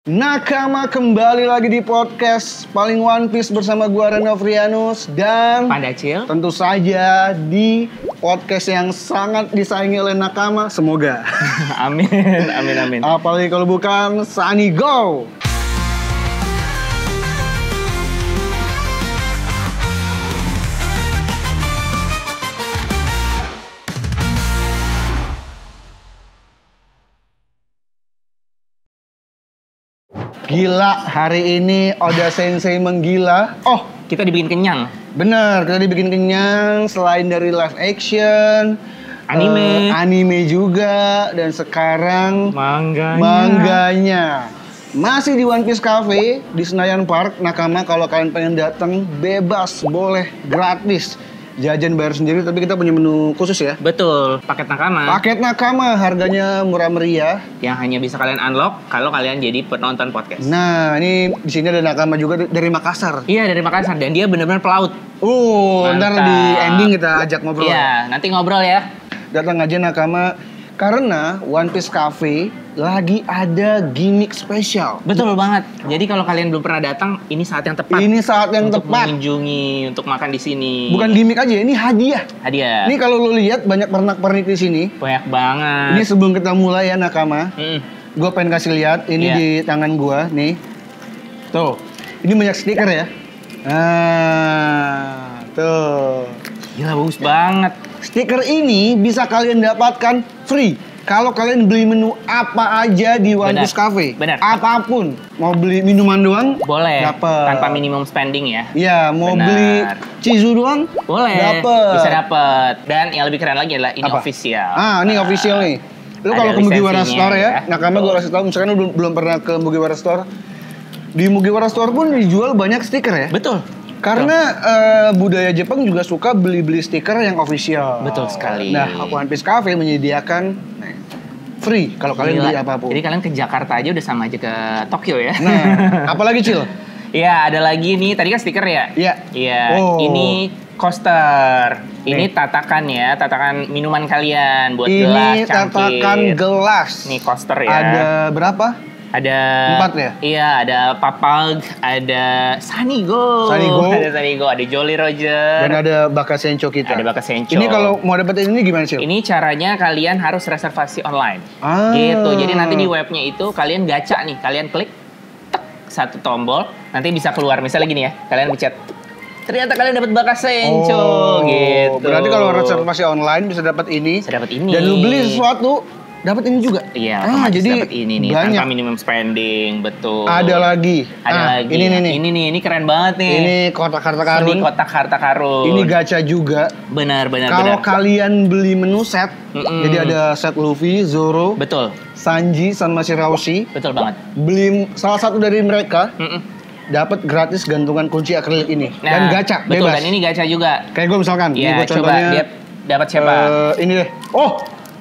Nakama kembali lagi di podcast paling One Piece bersama gua Reno Frianus dan Pandacil. Tentu saja di podcast yang sangat disayangi oleh Nakama, semoga. Amin, amin, amin. Apalagi kalau bukan Sunny Go. Gila, hari ini Oda Sensei menggila. Oh, Kita dibikin kenyang. bener, kita dibikin kenyang. Selain dari live action, anime juga, dan sekarang mangganya. Masih di One Piece Cafe di Senayan Park. Nakama, kalau kalian pengen datang bebas, boleh, gratis. Jajan bayar sendiri, tapi kita punya menu khusus ya. Betul, paket nakama. Paket Nakama harganya murah meriah. Yang hanya bisa kalian unlock kalau kalian jadi penonton podcast. Nah, ini di sini ada Nakama juga dari Makassar. Iya, dari Makassar dan dia benar-benar pelaut. Ntar Mantap. di ending kita ajak ngobrol. Iya, nanti ngobrol ya. Datang aja Nakama, karena One Piece Cafe lagi ada gimmick spesial. Betul banget. Jadi kalau kalian belum pernah datang, ini saat yang tepat. Ini saat yang untuk tepat. mengunjungi, untuk makan di sini. Bukan gimmick aja, ini hadiah. Hadiah. Ini kalau lo lihat banyak pernak-pernik di sini. Banyak banget. Ini sebelum kita mulai ya Nakama, Mm. gue pengen kasih lihat ini Iya. di tangan gue nih. Tuh, ini banyak stiker ya. Nah, tuh. Gila, bagus banget. Stiker ini bisa kalian dapatkan free kalau kalian beli menu apa aja di One Benar. Piece Cafe. Benar. Apapun. Mau beli minuman doang? Boleh. Dapet. Tanpa minimum spending ya. Iya, mau Benar. beli Chizu doang? Boleh. Dapet. Bisa dapet. Dan yang lebih keren lagi adalah ini Apa? official. Ini official nih. Lu ada kalau ke Mugiwara lisensinya Store ya, ya. Nakama gue kasih tau, misalkan lu belum pernah ke Mugiwara Store. Di Mugiwara Store pun dijual banyak stiker ya. Betul. Karena budaya Jepang juga suka beli-beli stiker yang official. Betul sekali. Nah, One Piece Cafe menyediakan free kalau kalian Gila. beli apapun. Jadi kalian ke Jakarta aja udah sama aja ke Tokyo ya. Nah, apalagi Cil? Iya, ada lagi nih. Tadi kan stiker ya? Iya. Iya. Oh. Ini coaster. Ini Nih. tatakan ya, tatakan minuman kalian buat gelas, Ini cangkir. tatakan gelas. Nih coaster ya. Ada berapa? Ada 4 ya? Iya, ada Papag, ada Sunny Go. Ada Sunny Go, ada Jolly Roger. Dan ada Bakasencho kita. Ada Bakasencho. Ini kalau mau dapetin ini gimana Cil? Ini caranya kalian harus reservasi online. Ah. Gitu. Jadi nanti di webnya itu kalian gacha nih, kalian klik tek, satu tombol, nanti bisa keluar. Misalnya gini ya, kalian pencet ternyata kalian dapat Bakasencho gitu. Berarti kalau reservasi online bisa dapat ini. Bisa dapat ini. Dan lu beli sesuatu, dapat ini juga. Iya, Ah, jadi dapat ini nih banyak. tanpa minimum spending, betul. Ada lagi. Ada lagi. Ini nih. Ini keren banget nih. Ini kotak harta karun. Ini kotak harta karun. Ini gacha juga. Benar. Kalau kalian beli menu set, jadi ada set Luffy, Zoro, Betul. Sanji, sama Shirahoshi. Betul banget. Beli salah satu dari mereka, Mm-mm. dapat gratis gantungan kunci akrilik ini. Nah, Dan gacha, betul, bebas. dan ini gacha juga. Kayak gue misalkan, ini Iya, gue coba contohnya. dia dapat siapa? Ini deh. Oh,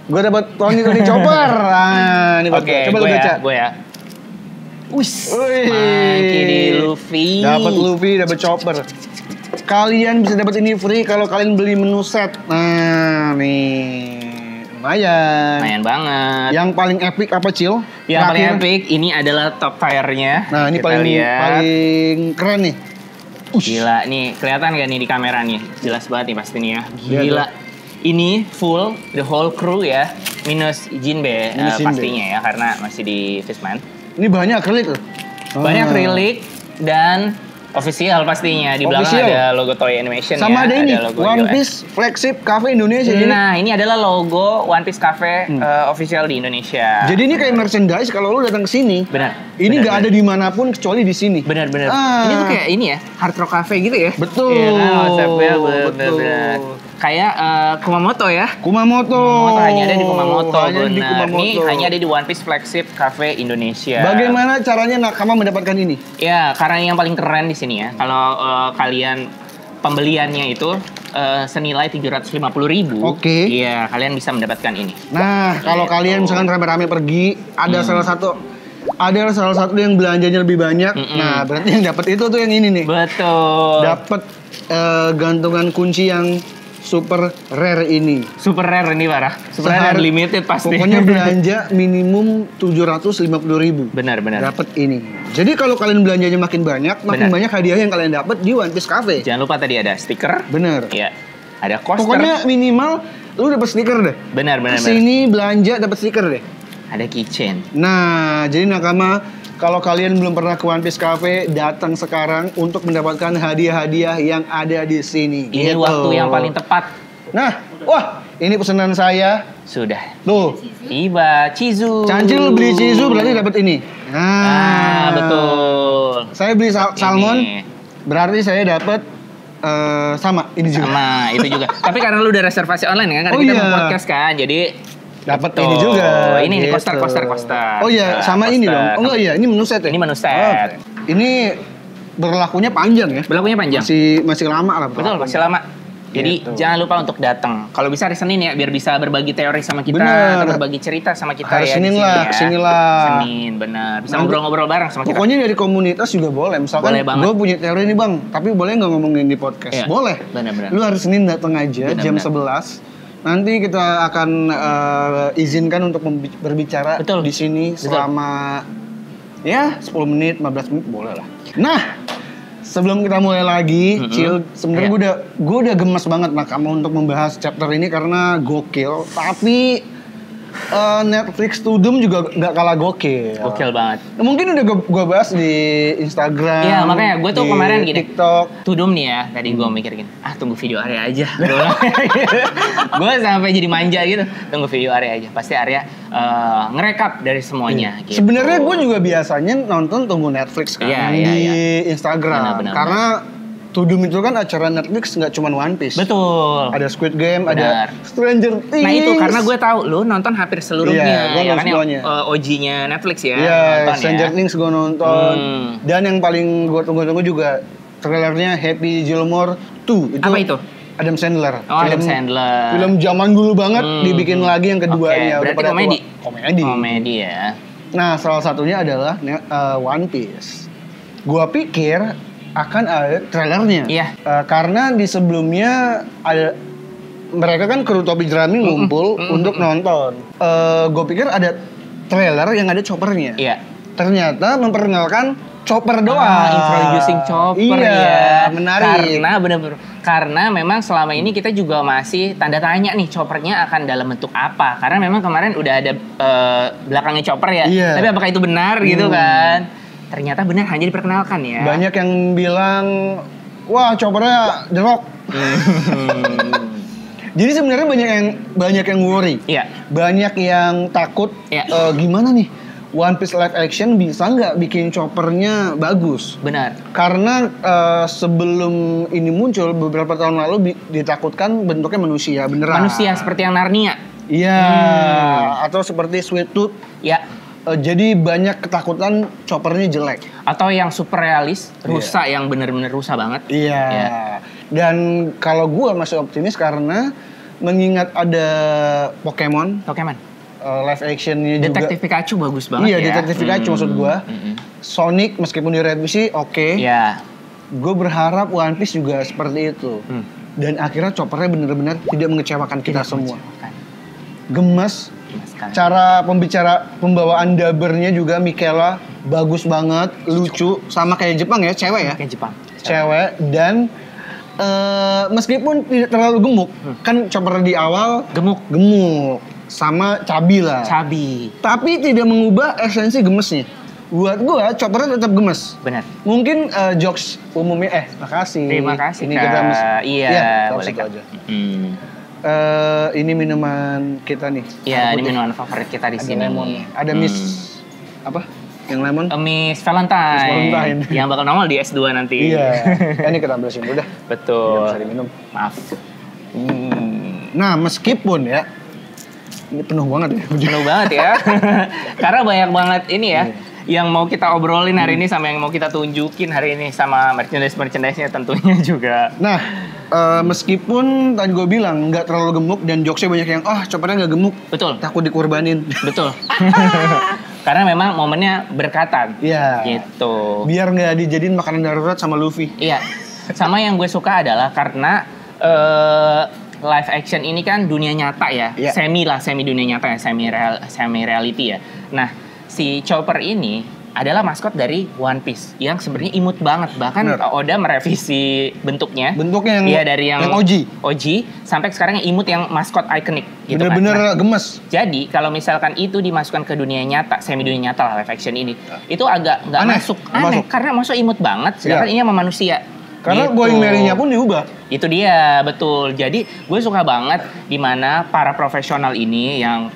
gue dapat Tony Chopper. Nah, ini buat Oke, gue. Coba lu gue gacha. ya, gue ya. Wih, Wih. Monkey D. Luffy. Dapat Luffy, dapat Chopper. Kalian bisa dapat ini free kalau kalian beli menu set. Nah, nih. Lumayan. Lumayan banget. Yang paling epic apa, Cil? Yang paling Terakhir. epic ini adalah top tire-nya. Nah, ini Kita paling lihat. paling keren nih. Gila, nih kelihatan gak nih di kamera nih? Jelas banget nih pasti nih ya. Lihat Gila. Ini full, the whole crew ya. Minus Jinbe Minus Jinbe. pastinya ya, karena masih di Fishman. Ini banyak akrilik loh. Banyak Ah. acrylic dan official pastinya. Di belakang Official. ada logo Toei Animation Sama ya. ada ini, logo One US. Piece Flagship Cafe Indonesia. Jadi, Nah, ini adalah logo One Piece Cafe official di Indonesia. jadi ini kayak merchandise kalau lu datang ke sini. Benar. Ini nggak ada dimanapun kecuali di sini. Benar-benar. Ah. Ini tuh kayak ini ya, Hard Rock Cafe gitu ya. Betul. Iya kan, konsepnya Betul. benar-benar. Kayak Kumamoto ya. Kumamoto. Kumamoto hanya ada di Kumamoto. Hanya di Benar. Kumamoto. Ini hanya ada di One Piece Flagship Cafe Indonesia. Bagaimana caranya Nakama mendapatkan ini? Ya, karena yang paling keren di sini ya. Kalau kalian pembeliannya itu senilai 750.000. Oke. Iya, kalian bisa mendapatkan ini. Nah, kalau Gitu. kalian misalkan rame-rame pergi, ada salah satu yang belanjanya lebih banyak. Nah, berarti yang dapat itu tuh yang ini nih. Betul. Dapat gantungan kunci yang super rare ini. Super rare ini parah. Super rare limited pasti. Pokoknya belanja minimum 750.000. Benar. Dapat ini. Jadi kalau kalian belanjanya makin banyak banyak hadiah yang kalian dapat di One Piece Cafe. Jangan lupa tadi ada stiker. Bener. Iya. Ada coaster. Pokoknya minimal lu dapat stiker deh. Benar. Kesini belanja dapat stiker deh. Ada keychain. Nah, jadi nakama, kalau kalian belum pernah ke One Piece Cafe, datang sekarang untuk mendapatkan hadiah-hadiah yang ada di sini. Ini gitu. waktu yang paling tepat. Nah, wah, ini pesanan saya. Sudah. Tuh. Tiba, Chizu. Cancil beli Chizu berarti dapat ini. Nah, betul. Saya beli salmon, berarti saya dapat sama ini juga. Sama itu juga. Tapi karena lu udah reservasi online kan, karena kita mau podcast kan, jadi dapat ini juga. Ini gitu. Coaster. Oh iya, sama coaster. ini dong. Oh enggak iya, ini menu set ya? Ini menu set. Oh, ini berlakunya panjang ya? Berlakunya panjang. Masih lama lah. Betul, masih lama. Jadi jangan lupa untuk datang. Kalau bisa hari Senin ya, biar bisa berbagi teori sama kita, atau berbagi cerita sama kita hari ya. Senin di sini lah, ya. kesini lah. Senin, benar. Bisa ngobrol-ngobrol bareng sama kita. Pokoknya dari komunitas juga boleh. Misalkan gue punya teori nih bang, tapi boleh nggak ngomongin di podcast? Iya. Boleh. Benar. Lu hari Senin datang aja jam 11. Nanti kita akan izinkan untuk berbicara di sini selama ya 10 menit, 15 menit boleh lah. Nah, sebelum kita mulai lagi, Cil, sebenarnya gue udah gemes banget kamu untuk membahas chapter ini karena gokil. Tapi Netflix Tudum juga nggak kalah gokil. Gokil banget. Mungkin udah gue bahas di Instagram. Iya, makanya gue tuh kemarin gini. TikTok. Tudum nih ya, tadi gue mikir gini, tunggu video Arya aja. Gue sampai jadi manja gitu. Tunggu video Arya aja. Pasti Arya ngerekap dari semuanya. Gitu. Sebenarnya gue juga biasanya nonton tunggu Netflix kan di Instagram. Benar. Karena Tudum itu kan acara Netflix nggak cuma One Piece. Betul. Ada Squid Game, ada Stranger Things. Nah itu karena gue tahu lu nonton hampir seluruhnya. Iya, gue nonton semuanya. OG-nya Netflix ya. Iya, Stranger Things gue nonton. Dan yang paling gue tunggu-tunggu juga trailernya Happy Gilmore 2. Apa itu? Adam Sandler. Oh, Adam Sandler. Film zaman dulu banget dibikin lagi yang keduanya. Berarti komedi. Komedi ya. Nah, salah satunya adalah One Piece. Gua pikir akan ada trailernya. Iya. Karena di sebelumnya ada mereka kan kru Topi Jerami ngumpul untuk nonton. Gue pikir ada trailer yang ada choppernya. Iya. Ternyata memperkenalkan chopper doang. Introducing chopper ya. Menarik. Karena memang selama ini kita juga masih tanda tanya nih choppernya akan dalam bentuk apa. Karena memang kemarin udah ada belakangnya chopper ya. Iya. Tapi apakah itu benar gitu kan? Ternyata benar hanya diperkenalkan ya. Banyak yang bilang, wah choppernya The Rock. Jadi sebenarnya banyak yang worry. Iya. Banyak yang takut. Iya. Gimana nih? One Piece live action bisa nggak bikin choppernya bagus? Benar. Karena sebelum ini muncul beberapa tahun lalu ditakutkan bentuknya manusia beneran. Manusia seperti yang Narnia. Iya. Atau seperti Sweet Tooth. Ya. Jadi banyak ketakutan choppernya jelek. Atau yang super realis, rusa yang benar-benar rusa banget. Iya. Dan kalau gue masih optimis karena mengingat ada Pokemon. Live actionnya juga. Detektif Pikachu bagus banget ya. Iya, Detektif Pikachu maksud gue. Sonic meskipun direvisi oke. Iya. Gue berharap One Piece juga seperti itu. Dan akhirnya choppernya benar-benar tidak mengecewakan kita semua. Gemes. Cara pembawaan dubbernya juga Michaela bagus banget, lucu, sama kayak Jepang ya, cewek ya. Kayak Jepang. Cewek dan meskipun tidak terlalu gemuk, kan chopper di awal gemuk, sama cabi lah. Tapi tidak mengubah esensi gemesnya. Buat gua choppernya tetap gemes. Benar. Mungkin jokes umumnya makasih. Terima kasih. Ini kita iya, boleh aja. Ini minuman kita nih. Iya, ini minuman favorit kita di sini. Ada Miss apa? Yang lemon? Miss Valentine. Yang bakal nongol di S2 nanti. Iya. Ini kita ambil sini udah. Betul. Bisa diminum. Maaf. Nah, meskipun ya ini penuh banget ya. Penuh banget ya. Karena banyak banget ini ya. Yang mau kita obrolin hari ini sama yang mau kita tunjukin hari ini sama merchandise-nya tentunya juga. Nah, meskipun tadi gue bilang nggak terlalu gemuk dan jokesnya banyak yang choppernya nggak gemuk. Betul. Takut dikorbanin. Betul. Karena memang momennya berkatan. Iya. Gitu. Biar nggak dijadiin makanan darurat sama Luffy. Iya. Sama yang gue suka adalah karena live action ini kan dunia nyata ya, semi dunia nyata ya, semi reality ya. Nah, si Chopper ini adalah maskot dari One Piece yang sebenarnya imut banget. Bahkan Oda merevisi bentuknya. Bentuknya yang OG sampai sekarang yang imut, yang maskot ikonik gitu. Bener-bener gemes. Jadi kalau misalkan itu dimasukkan ke dunia nyata, semi dunia nyata lah live action ini, itu agak nggak masuk. Aneh karena maksud imut banget, sedangkan ini sama manusia. Karena going Merry-nya pun diubah. Itu dia, betul. Jadi gue suka banget dimana para profesional ini yang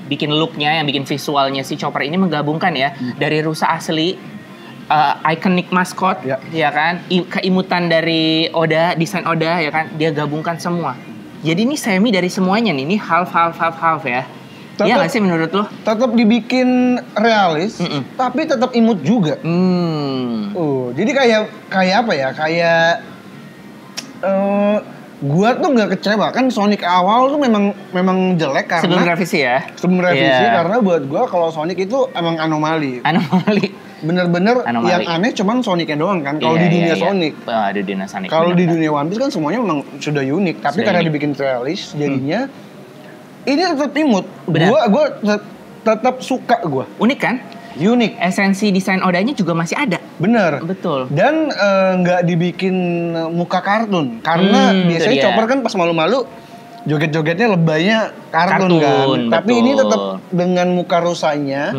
bikin looknya, yang bikin visualnya si Chopper ini menggabungkan ya dari rusa asli, iconic maskot, ya kan, keimutan dari Oda, desain Oda, ya kan, dia gabungkan semua. Jadi ini semi dari semuanya nih, ini half ya. Iya nggak sih menurut lo? Tetap dibikin realis, tapi tetap imut juga. Jadi kayak apa ya? Gua tuh nggak kecewa kan. Sonic awal tuh memang jelek karena sebelum revisi karena buat gua kalau Sonic itu emang anomali. Bener-bener yang aneh cuman Sonicnya doang kan. Kalau di dunia Sonic. Kalau di dunia One Piece kan semuanya memang sudah unik. Tapi karena dibikin realis, jadinya ini tetap imut. Gua tetap suka gua. Unik kan? Unik. Esensi desain Odanya juga masih ada. Bener. Betul. Dan nggak dibikin muka kartun. Karena biasanya Chopper kan pas malu-malu joget-jogetnya lebaynya kartun kan. Betul. Tapi ini tetap dengan muka rusanya.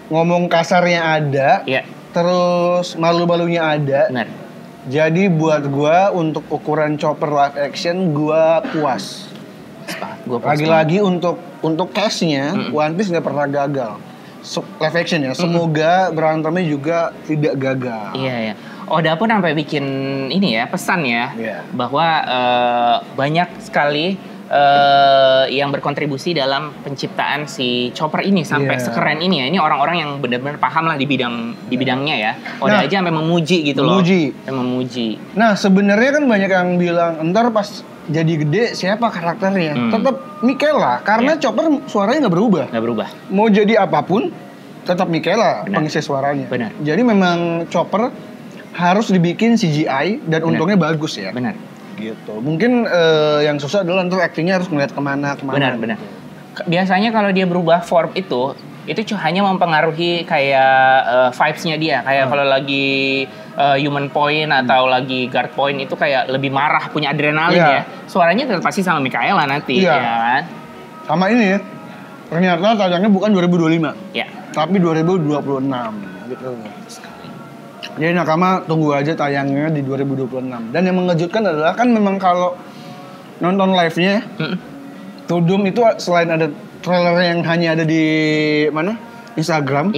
Ngomong kasarnya ada. Terus malu-malunya ada. Benar. Jadi buat gua untuk ukuran Chopper live action gua puas. Lagi-lagi untuk cast-nya One Piece nggak pernah gagal. Live action ya, semoga berantemnya juga tidak gagal. Iya. Oda pun sampai bikin ini ya, pesan ya, bahwa banyak sekali yang berkontribusi dalam penciptaan si Chopper ini sampai sekeren ini ya. Ini orang-orang yang benar-benar paham lah di bidangnya ya. Oda aja sampai memuji gitu loh. Memuji. Nah, sebenarnya kan banyak yang bilang ntar pas jadi gede siapa karakternya? Tetap Michaela karena Chopper suaranya nggak berubah. Mau jadi apapun tetap Michaela pengisi suaranya. Benar. Jadi memang Chopper harus dibikin CGI dan untungnya bagus ya. Benar. Gitu. Mungkin yang susah adalah untuk aktingnya harus ngeliat kemana. Benar. Biasanya kalau dia berubah form itu hanya mempengaruhi kayak vibes-nya dia. Kayak kalau lagi human point atau lagi guard point itu kayak lebih marah, punya adrenalin ya. Suaranya tetap pasti sama Michaela nanti, ya kan? Sama ini ya, ternyata tayangnya bukan 2025, tapi 2026 gitu. Jadi Nakama tunggu aja tayangnya di 2026. Dan yang mengejutkan adalah kan memang kalau nonton live-nya, Tudum itu selain ada trailer yang hanya ada di mana? Instagram.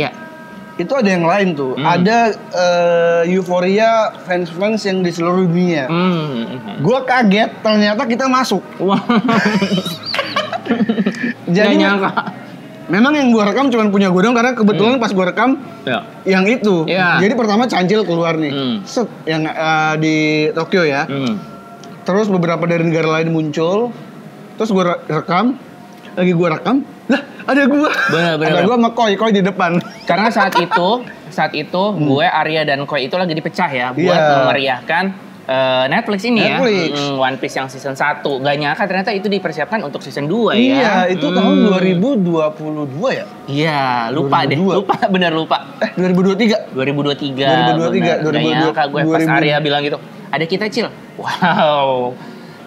Itu ada yang lain tuh. Ada euforia fans-fans yang di seluruh dunia. Gua kaget ternyata kita masuk. Jadi memang yang gua rekam cuma punya gua doang karena kebetulan pas gua rekam yang itu. Jadi pertama Cancil keluar nih. Yang di Tokyo ya. Terus beberapa dari negara lain muncul. Terus gua rekam. Lagi gua rekam, lah ada gua. Ada gua sama Koi di depan. Karena saat itu gue, Arya dan Koi itu lagi dipecah ya buat memeriahkan Netflix ini ya. One Piece yang season 1. Gak nyangka ternyata itu dipersiapkan untuk season 2 ya. Iya, itu tahun 2022 ya? Iya, lupa 2023. 2023. Gak nyangka gue pas Arya bilang gitu, ada kita Cil. Wow.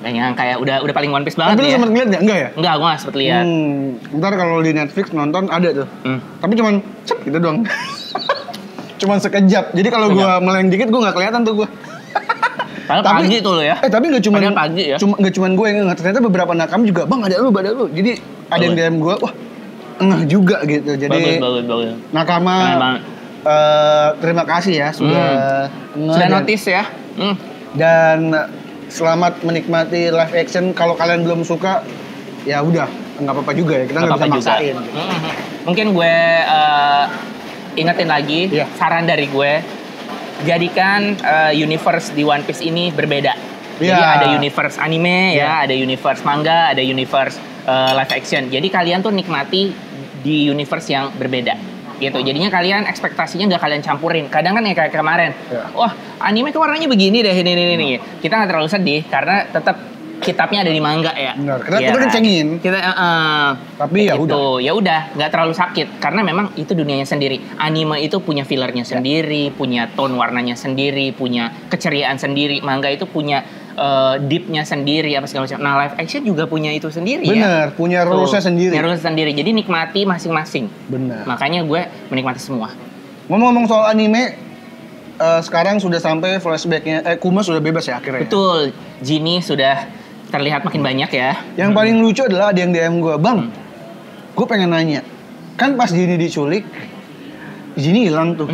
Gak nyangka ya, udah paling One Piece banget. Tapi lu sempet ngeliat gak? Enggak ya? Enggak, gue gak sempet lihat. Ntar kalau di Netflix nonton ada tuh. Tapi cuman cep gitu doang. Cuman sekejap. Jadi kalau gue meleng dikit gue gak kelihatan tuh gue. Padahal pagi tuh lo ya. Tapi gak cuman pagi ya. Gak cuman gue yang ngeliat. Ternyata beberapa nakam juga, bang ada lu. Jadi ada yang DM gue, wah ngeh juga gitu. Jadi bagus. Nakama terima kasih ya sudah notice ya. Dan selamat menikmati live action. Kalau kalian belum suka, ya udah, nggak apa-apa juga ya. Kita nggak bisa maksain. Gitu. Mungkin gue ingetin lagi saran dari gue, jadikan universe di One Piece ini berbeda. Jadi ada universe anime ada universe manga, ada universe live action. Jadi kalian tuh nikmati di universe yang berbeda. Gitu. Jadinya kalian ekspektasinya nggak kalian campurin. Kadang kan ya kayak kemarin, wah anime kok warnanya begini deh ini. Kita nggak terlalu sedih karena tetap kitabnya ada di manga ya. Benar. Kita kencengin. Kita tapi ya udah. Ya udah, nggak terlalu sakit karena memang itu dunianya sendiri. Anime itu punya fillernya sendiri, punya tone warnanya sendiri, punya keceriaan sendiri. Manga itu punya deepnya sendiri apa segala macam. Nah, live action juga punya itu sendiri. Bener, punya rules-nya sendiri. Punya rules sendiri. Jadi nikmati masing-masing. Bener. Makanya gue menikmati semua. Ngomong-ngomong soal anime, sekarang sudah sampai flashbacknya, Kuma sudah bebas ya akhirnya. Betul, Genie sudah terlihat makin banyak ya. Yang paling lucu adalah ada yang DM gue, Bang, gue pengen nanya, kan pas Genie diculik, Genie hilang tuh.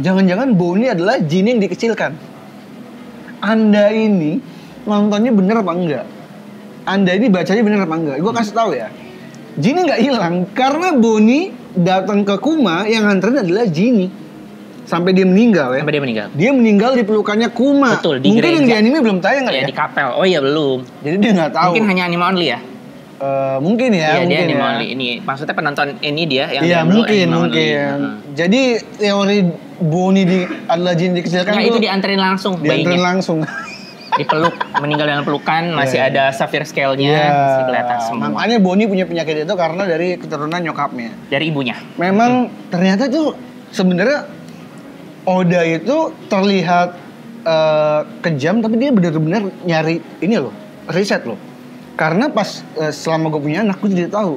Jangan-jangan Bonnie adalah Genie yang dikecilkan. Anda ini nontonnya bener apa enggak? Anda ini bacanya bener apa enggak? Gue kasih tahu ya, Genie nggak hilang karena Bonnie datang ke Kuma yang nganterin adalah Genie. Sampai dia meninggal ya. Sampai dia meninggal. Dia meninggal di pelukannya Kuma. Betul, di mungkin gereja. yang di anime belum tayang kali ya? Di kapel. Oh iya belum. Jadi dia nggak tahu. Mungkin hanya anime only ya? Mungkin ya. Iya, mungkin dia anime ya. only. Ini maksudnya penonton ini dia yang iya, mungkin. Only. Jadi teori Bonnie adalah jin dikecilkan itu dianterin langsung dianterin bayinya. langsung. Dipeluk, meninggal dengan pelukan, masih ada sapphire scale-nya, masih kelihatan semua. Makanya Bonnie punya penyakit itu karena dari keturunan nyokapnya. Dari ibunya. Memang ternyata tuh sebenarnya Oda itu terlihat kejam, tapi dia benar-benar nyari ini loh, riset loh. Karena pas selama gue punya anak, gue jadi tahu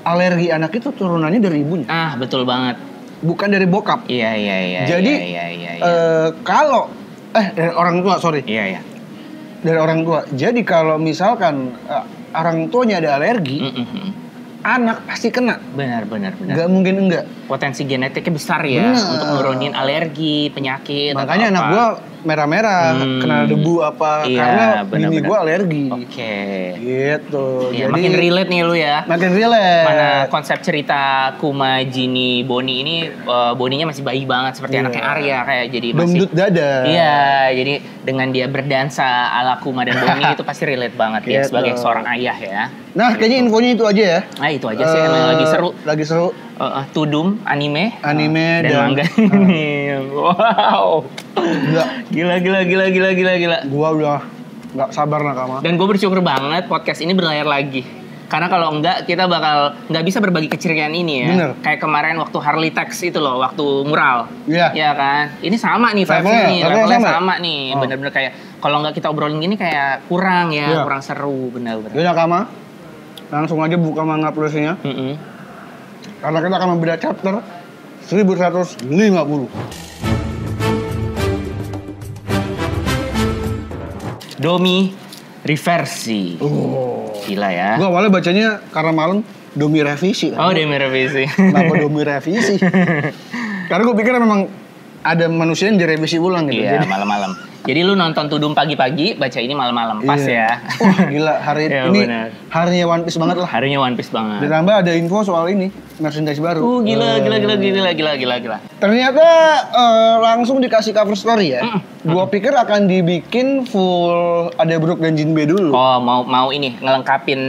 alergi anak itu turunannya dari ibunya. Ah, betul banget. Bukan dari bokap. Iya. Jadi kalau dari orang tua, sorry. Iya. Dari orang tua. Jadi kalau misalkan orang tuanya ada alergi, anak pasti kena. Benar. Gak mungkin enggak. Potensi genetiknya besar ya untuk nurunin alergi, penyakit. Makanya anak gua merah-merah, kena debu apa, karena bini gua alergi. Oke. Gitu. Ya, jadi makin relate nih lu ya. Makin relate. Mana konsep cerita Kuma, Genie, Bonnie ini Bonnie-nya masih bayi banget seperti anaknya Arya kayak jadi masih dangdut dada. Iya, jadi dengan dia berdansa ala Kuma dan Bonnie itu pasti relate banget ya sebagai seorang ayah ya. Nah, kayaknya infonya itu aja ya. Nah, itu aja sih emang lagi seru. Lagi seru. Tudum, anime dan manga ini. Wow. Gila. Gua udah nggak sabar Nakama. Dan gue bersyukur banget podcast ini berlayar lagi. Karena kalau enggak, kita bakal nggak bisa berbagi keceriaan ini ya. Bener. Kayak kemarin waktu Harley Tax itu loh, waktu mural. Iya. Iya kan? Ini sama nih vibes-nya nih, levelnya sama nih. Bener-bener kayak, kalau nggak kita obrolin gini kayak kurang ya, kurang seru, bener-bener. Jadi Nakama, langsung aja buka manga plusnya. Karena kita akan membedah chapter 1150. Domi Reversi. Gila ya. Gua awalnya bacanya karena malam Domi Revisi. Oh, Domi Revisi. Kenapa Domi Revisi? Karena gue pikir memang ada manusia yang direvisi ulang gitu. Iya, malam-malam. Jadi lu nonton Tudum pagi-pagi, baca ini malam-malam. Pas ya. Wah, gila. Hari ini harinya One Piece banget lah. Harinya One Piece banget. Ditambah ada info soal ini, merchandise baru. Gila. Ternyata langsung dikasih cover story ya. Gua pikir akan dibikin full ada Brook dan Jinbe dulu. Oh, mau ini ngelengkapin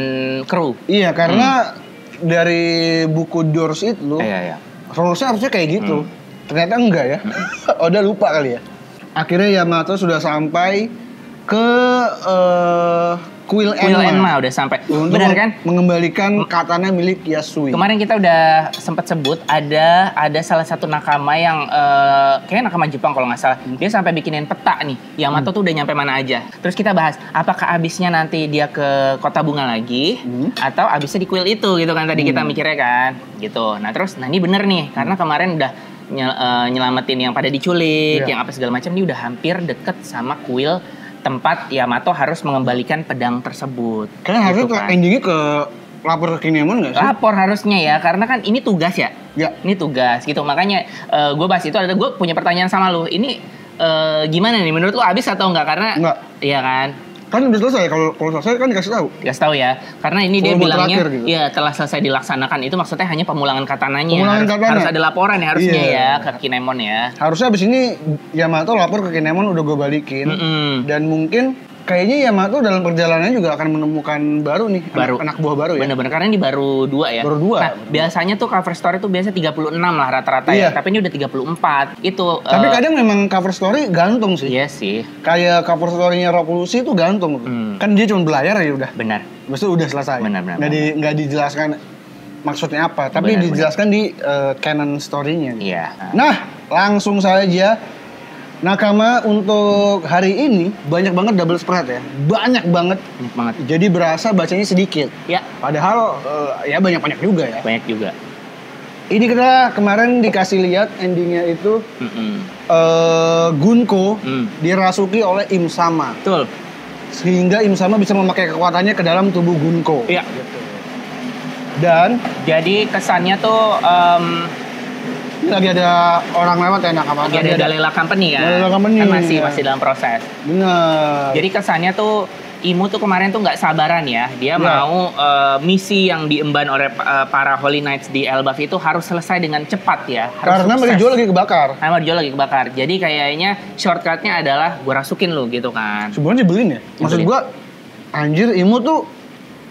kru. Iya, karena dari buku Doors itu, rulesnya harusnya kayak gitu. Ternyata enggak ya. Oda lupa kali ya. Akhirnya Yamato sudah sampai ke Quill Enma udah sampai. Benar kan? Mengembalikan katana milik Yasui. Kemarin kita udah sempat sebut ada salah satu nakama yang kayaknya nakama Jepang kalau nggak salah. Dia sampai bikinin peta nih. Yamato tuh udah nyampe mana aja. Terus kita bahas apakah abisnya nanti dia ke Kota Bunga lagi atau abisnya di Quill itu gitu kan tadi kita mikirnya kan. Gitu. Nah, terus ini bener nih karena kemarin udah nyelamatin yang pada diculik, yang apa segala macam, dia udah hampir deket sama Quill tempat Yamato harus mengembalikan pedang tersebut. Kayaknya harusnya gitu kan. Endingnya ke lapor ke Kinemon nggak sih? Lapor harusnya ya, karena kan ini tugas ya. Ini tugas gitu, makanya gue bahas itu. Gue punya pertanyaan sama lu. Ini gimana nih? Menurut lu abis atau enggak? Karena iya kan. Kan udah selesai, kalau selesai kan dikasih tahu. Dikasih tahu ya, karena ini dia bilangnya, gitu. Ya telah selesai dilaksanakan itu maksudnya hanya pemulangan katananya. Harus ada laporan ya harusnya ya ke Kinemon ya. Harusnya abis ini Yamato lapor ke Kinemon udah gue balikin. Dan mungkin kayaknya Yamato dalam perjalanannya juga akan menemukan baru nih, anak buah baru ya. Bener-bener, karena ini baru 2 ya. Baru 2. Nah, biasanya tuh cover story tuh biasa 36 lah rata-rata ya, tapi ini udah 34. Itu tapi kadang memang cover story gantung sih. Iya sih. Kayak cover story-nya Revolusi itu gantung. Kan dia cuma belayar ya udah. Benar. Maksudnya udah selesai. Benar. Nggak dijelaskan maksudnya apa, tapi dijelaskan di canon story-nya. Iya. Nah, langsung saja Nakama untuk hari ini banyak banget double spread ya. Banyak banget. Jadi berasa bacanya sedikit. Ya. Padahal ya banyak-banyak juga ya. Banyak juga. Ini kita kemarin dikasih lihat endingnya itu Gunko dirasuki oleh Im Sama. Betul. Sehingga Im Sama bisa memakai kekuatannya ke dalam tubuh Gunko. Iya. Gitu. Dan jadi kesannya tuh ini lagi ada orang lewat ya Nakama. Lagi ada Galela Company ya. Galela Company. Kan masih dalam proses. Benar. Jadi kesannya tuh Imu tuh kemarin tuh nggak sabaran ya. Dia mau misi yang diemban oleh para Holy Knights di Elbaf itu harus selesai dengan cepat ya. Harus karena Merijo lagi kebakar. Karena Merijo lagi kebakar. Jadi kayaknya shortcutnya adalah gue rasukin lu gitu kan. Sebenarnya nyebelin ya. Maksud gue, anjir Imu tuh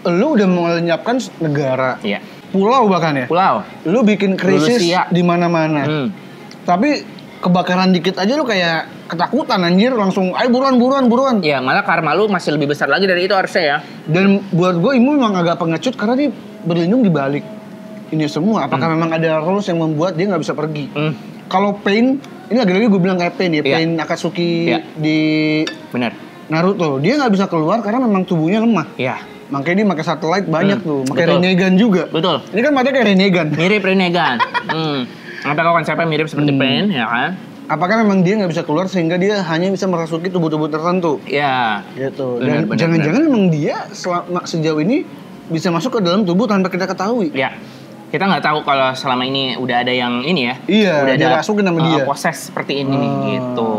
lu udah melenyapkan negara. Iya. Pulau bahkan ya. Pulau. Lu bikin krisis di mana-mana. Tapi kebakaran dikit aja lu kayak ketakutan anjir, langsung ayo buruan. Ya, malah karma lu masih lebih besar lagi dari itu harusnya ya. Dan buat gue Imu memang agak pengecut karena dia berlindung di balik ini semua. Apakah memang ada rules yang membuat dia nggak bisa pergi? Kalau Pain, ini lagi-lagi gue bilang kayak Pain ya, Pain Akatsuki di Naruto, dia nggak bisa keluar karena memang tubuhnya lemah. Iya. Makanya dia pakai satelit banyak tuh, pakai Rinnegan juga. Betul. Ini kan matanya kayak Rinnegan. Mirip Rinnegan. Apakah konsepnya mirip seperti Pain, ya kan? Apakah memang dia nggak bisa keluar sehingga dia hanya bisa merasuki tubuh-tubuh tertentu? Iya. Gitu. Dan jangan-jangan memang dia sejauh ini bisa masuk ke dalam tubuh tanpa kita ketahui. Iya. Kita nggak tahu kalau selama ini udah ada yang ini ya. Iya. Udah dia rasukin sama dia. Proses seperti ini nih, gitu.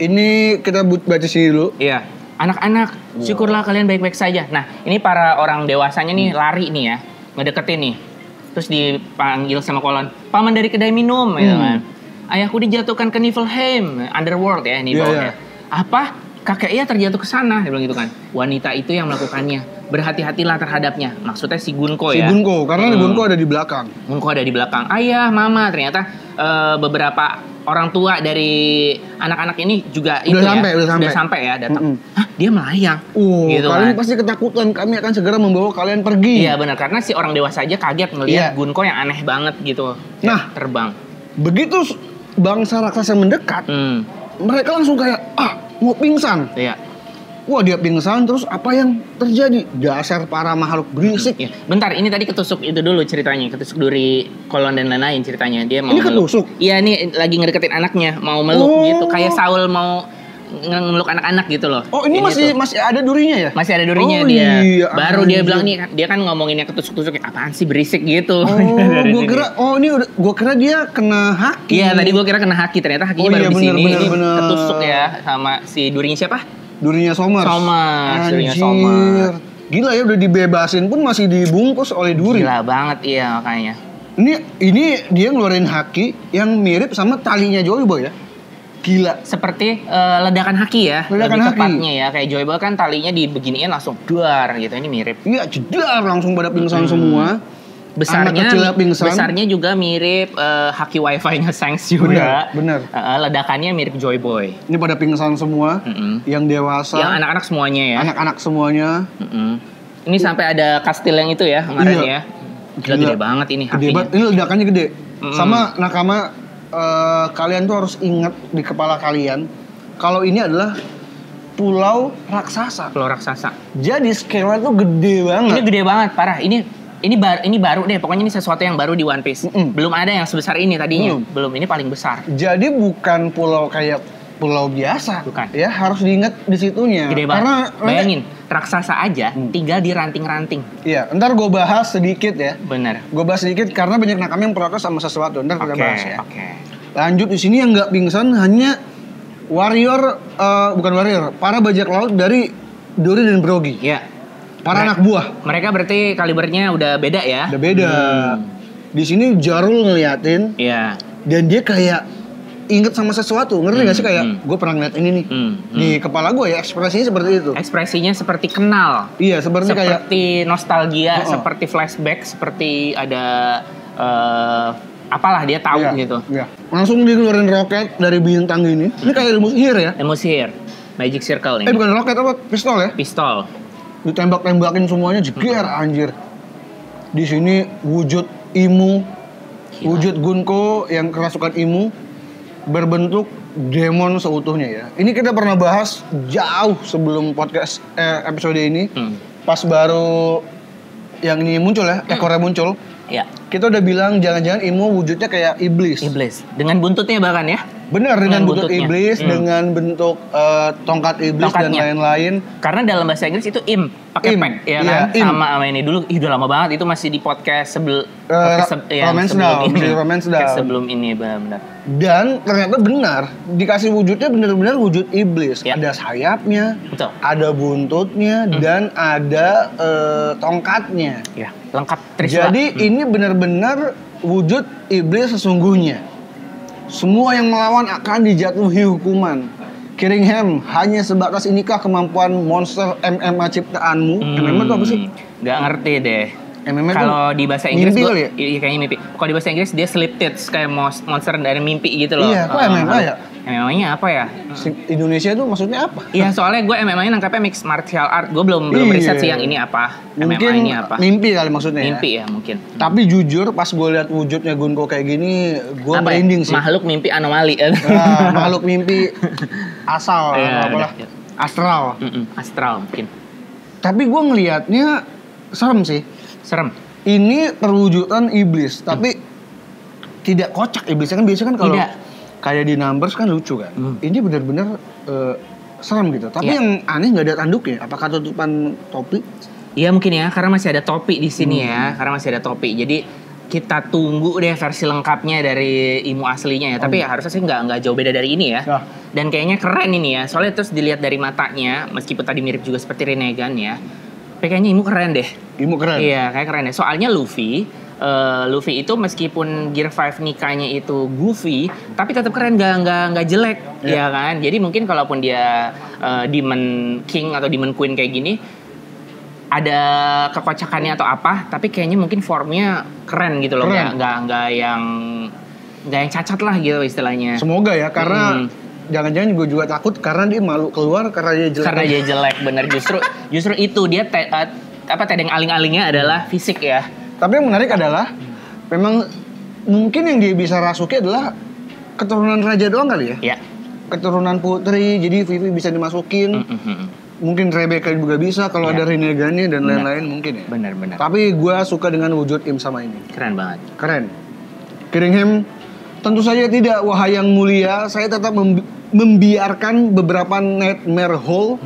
Ini kita baca sini dulu. Iya. Anak-anak, syukurlah kalian baik-baik saja. Nah, ini para orang dewasanya nih lari nih ya, ngedeketin nih. Terus dipanggil sama Kolon, paman dari kedai minum, gitu kan. Ayahku dijatuhkan ke Niflheim, underworld ya ini bawahnya. Apa? Kakeknya terjatuh ke sana, dia bilang gitu kan. Wanita itu yang melakukannya. Berhati-hatilah terhadapnya. Maksudnya si Gunko ya. Si Gunko, karena Gunko ada di belakang. Gunko ada di belakang. Ayah, mama, ternyata beberapa orang tua dari anak-anak ini juga udah sampai ya datang. Hah, dia melayang. Gitu kalian pasti ketakutan, kami akan segera membawa kalian pergi. Iya benar, karena si orang dewasa aja kaget ngelihat Gunko yang aneh banget gitu. Nah, terbang. Begitu bangsa raksasa mendekat, mereka langsung kayak mau pingsan. Iya. Wah, dia pingsan, terus apa yang terjadi? Dasar para makhluk berisik. Bentar, ini tadi ketusuk itu dulu ceritanya. Ketusuk duri Kolon dan lain-lain ceritanya. Dia mau ini ketusuk? Iya, ini lagi ngedeketin anaknya. Mau meluk gitu. Kayak Saul mau ngemeluk anak-anak gitu loh. Oh, ini masih ada durinya ya? Masih ada durinya dia. Iya, baru dia bilang nih, dia kan ngomonginnya ketusuk-tusuk. Apaan sih berisik gitu. Gua kira dia kena haki. Iya, tadi gua kira kena haki. Ternyata hakinya baru di sini. Bener. Ketusuk ya sama si durinya siapa? Durinya Somers. Durinya Somers. Gila ya, udah dibebasin pun masih dibungkus oleh duri. Gila banget, iya makanya. Ini dia ngeluarin haki yang mirip sama talinya Joy Boy ya. Gila. Seperti ledakan haki ya. Lebih tepatnya ya. Kayak Joy Boy kan talinya dibeginiin langsung duar gitu. Ini mirip. Iya, jedar langsung pada pingsan semua. Besarnya juga mirip haki wifi-nya Shanks juga. Bener. Ledakannya mirip Joy Boy. Ini pada pingsan semua. Yang dewasa. Yang anak-anak semuanya ya. Anak-anak semuanya. Ini sampai ada kastil yang itu ya kemarin ya. Gila, gede banget ini hakinya. Ini ledakannya gede. Sama Nakama, kalian tuh harus ingat di kepala kalian kalau ini adalah pulau raksasa. Pulau raksasa. Jadi scale-nya tuh gede banget. Ini gede banget, parah. Ini baru deh, pokoknya ini sesuatu yang baru di One Piece. Belum ada yang sebesar ini tadinya. Belum, ini paling besar. Jadi bukan pulau kayak pulau biasa. Bukan. Ya, harus diingat di situnya. Gede banget. Karena bayangin, raksasa aja tinggal di ranting-ranting. Iya, ntar gue bahas sedikit ya. Bener. Gue bahas sedikit karena banyak nakama yang protes sama sesuatu. Ntar kita bahas ya. Oke. Lanjut, di sini yang nggak pingsan hanya para bajak laut dari Dory dan Brogy. Iya. Para anak buah. Mereka berarti kalibernya udah beda ya? Udah beda. Di sini Jarul ngeliatin. Iya. Dan dia kayak inget sama sesuatu, ngerti gak sih kayak gue pernah ngeliat ini nih di kepala gue ya, ekspresinya seperti itu. Ekspresinya seperti kenal. Iya, seperti nostalgia, seperti flashback, seperti ada apalah dia tahu gitu. Iya. Langsung dikeluarin roket dari bintang ini. Ini kayak ilmu sihir ya? Ilmu sihir, magic circle nih. Bukan roket apa? Pistol ya? Pistol. Ditembak-tembakin semuanya jeger anjir. Di sini wujud Imu, wujud Gunko yang kerasukan Imu berbentuk demon seutuhnya ya. Ini kita pernah bahas jauh sebelum podcast episode ini. Pas baru yang ini muncul ya, ekornya muncul. Ya. Kita udah bilang jangan-jangan Imu wujudnya kayak iblis. Iblis. Dengan buntutnya bahkan ya. Benar, dengan bentuk iblis, dengan bentuk tongkat iblis dan lain-lain. Karena dalam bahasa Inggris itu pakai pack ya kan? Sama ini dulu, udah lama banget itu masih di podcast sebelum ini benar-benar. Dan ternyata benar, dikasih wujudnya benar-benar wujud iblis. Ya. Ada sayapnya, betul. Ada buntutnya, dan ada tongkatnya. Ya, lengkap Trisula. Jadi ini benar-benar wujud iblis sesungguhnya. Semua yang melawan akan dijatuhi hukuman. Kiringham, hanya sebatas inikah kemampuan monster MMA ciptaanmu? MMA itu apa sih? Gak ngerti deh. MMA kalau di bahasa Inggris mimpi kali ya? Iya kayaknya mimpi. Kalau di bahasa Inggris dia sleep tits, kayak monster dari mimpi gitu loh. Iya, kok MMA ya? MMA-nya apa ya? Indonesia itu maksudnya apa? Iya, soalnya gue MMA-nya nangkapnya mixed martial art. Gue belum riset sih yang ini apa. Mungkin MMA ini apa. Mimpi kali maksudnya. Mimpi ya mungkin. Tapi jujur pas gue lihat wujudnya Gunko kayak gini, gue merinding sih. Makhluk mimpi anomali. Makhluk mimpi asal apalah. Astral. Astral mungkin. Tapi gue ngelihatnya serem sih. Serem. Ini perwujudan iblis, tapi tidak kocak iblisnya kan biasanya kan kalau kayak di Numbers kan lucu kan. Ini benar-benar serem gitu. Tapi yang aneh nggak ada tanduknya. Apakah tutupan topi? Iya mungkin ya, karena masih ada topi di sini ya. Karena masih ada topi. Jadi kita tunggu deh versi lengkapnya dari Imu aslinya ya. Tapi harusnya sih nggak jauh beda dari ini ya. Dan kayaknya keren ini ya. Soalnya terus dilihat dari matanya, meskipun tadi mirip juga seperti Rinnegan ya. Tapi kayaknya Imu keren deh. Imu keren? Iya, kayak keren deh. Soalnya Luffy itu meskipun Gear 5 nikahnya itu goofy, tapi tetap keren, nggak jelek, ya kan? Jadi mungkin kalaupun dia Demon King atau Demon Queen kayak gini, ada kekocakannya atau apa, tapi kayaknya mungkin formnya keren gitu loh, nggak yang cacat lah gitu istilahnya. Semoga ya, karena jangan-jangan gue juga takut karena dia malu keluar karena dia jelek. Karena dia jelek, bener justru itu dia tedeng aling-alingnya adalah fisik ya. Tapi yang menarik adalah memang mungkin yang dia bisa rasuki adalah keturunan raja doang kali ya. Iya. Keturunan putri, jadi Vivi bisa dimasukin. Mungkin Rebecca juga bisa kalau ada Rinnegannya dan lain-lain mungkin ya. Benar. Tapi gue suka dengan wujud Im sama ini. Keren banget. Keren. Kiringham, tentu saja tidak, wahai yang mulia. Saya tetap membiarkan beberapa nightmare hole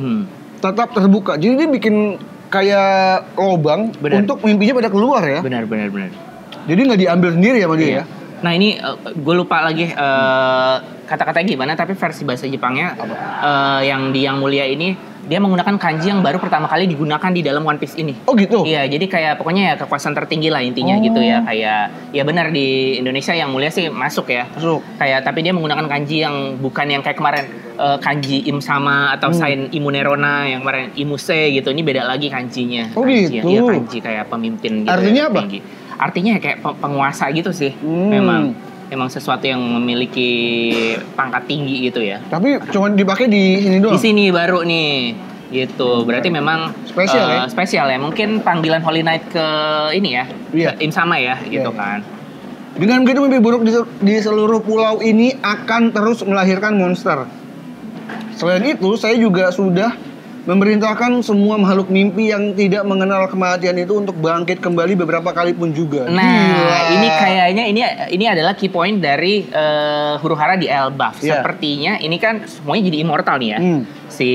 tetap terbuka. Jadi dia bikin kayak lobang untuk mimpinya pada keluar ya. Benar. Jadi nggak diambil sendiri ya sama dia ya. Nah ini gue lupa lagi kata-katanya gimana, tapi versi bahasa Jepangnya yang di Yang Mulia ini dia menggunakan kanji yang baru pertama kali digunakan di dalam One Piece ini. Oh gitu? Iya, jadi kayak pokoknya ya kekuasaan tertinggi lah intinya gitu ya. Kayak ya benar di Indonesia Yang Mulia sih masuk ya. Masuk. Kayak tapi dia menggunakan kanji yang bukan yang kayak kemarin kanji Im sama atau Sain Imunerona yang kemarin Imuse gitu. Ini beda lagi kanjinya. Oh kanji, gitu? Iya kanji kayak pemimpin gitu. Artinya ya, apa? Tinggi. Artinya kayak penguasa gitu sih. Memang sesuatu yang memiliki pangkat tinggi gitu ya. Tapi cuma dipakai di sini doang? Di sini baru nih. Gitu, berarti memang spesial ya. Mungkin panggilan Holy Knight ke ini ya, ke Im sama ya, gitu kan. Dengan begitu mimpi buruk di seluruh pulau ini akan terus melahirkan monster. Selain itu, saya juga sudah memerintahkan semua makhluk mimpi yang tidak mengenal kematian itu untuk bangkit kembali beberapa kali pun juga. Nah, ini kayaknya ini adalah key point dari huru-hara di Elbaf. Sepertinya ini kan semuanya jadi immortal nih ya. Si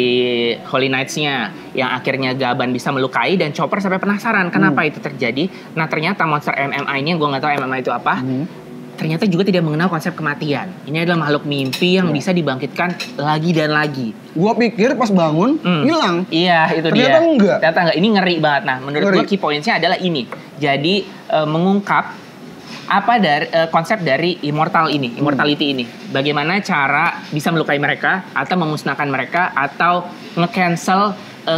Holy Knights-nya yang akhirnya Gaban bisa melukai dan Chopper sampai penasaran kenapa itu terjadi. Nah, ternyata monster MMA ini yang gue nggak tahu MMA itu apa. Ternyata juga tidak mengenal konsep kematian. Ini adalah makhluk mimpi yang bisa dibangkitkan lagi dan lagi. Gua pikir pas bangun hilang. Iya, itu ternyata dia. Ternyata enggak. Ini ngeri banget. Nah, menurut gua key points-nya adalah ini. Jadi mengungkap apa dari konsep dari immortality ini? Bagaimana cara bisa melukai mereka atau memusnahkan mereka atau nge-cancel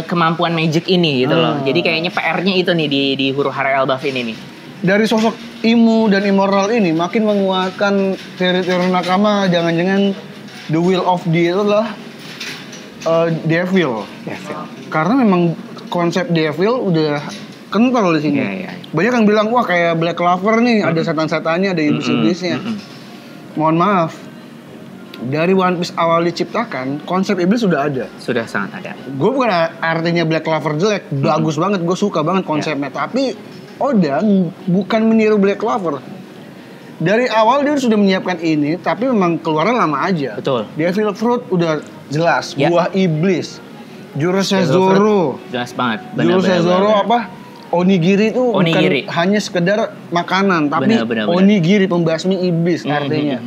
kemampuan magic ini gitu loh. Jadi kayaknya PR-nya itu nih di Huru-Hara Elbaf ini nih. Dari sosok Imu dan Immortal ini makin menguatkan teori-teori Nakama, jangan-jangan the will of the itu adalah devil. Karena memang konsep devil udah kental di sini. Banyak yang bilang wah kayak Black Clover nih, ada setan-setannya, ada iblis-iblisnya. Mohon maaf. Dari One Piece awal diciptakan, konsep iblis sudah ada. Sudah sangat ada. Gue bukan artinya Black Clover jelek, bagus banget, gue suka banget konsepnya. Tapi Oda bukan meniru Black Clover. Dari awal dia sudah menyiapkan ini, tapi memang keluarnya lama aja. Betul. Devil Fruit udah jelas, buah iblis. Jurusnya Zoro. Jelas banget. Jurusnya Zoro apa? Onigiri itu bukan hanya sekedar makanan, tapi onigiri pembasmi iblis artinya.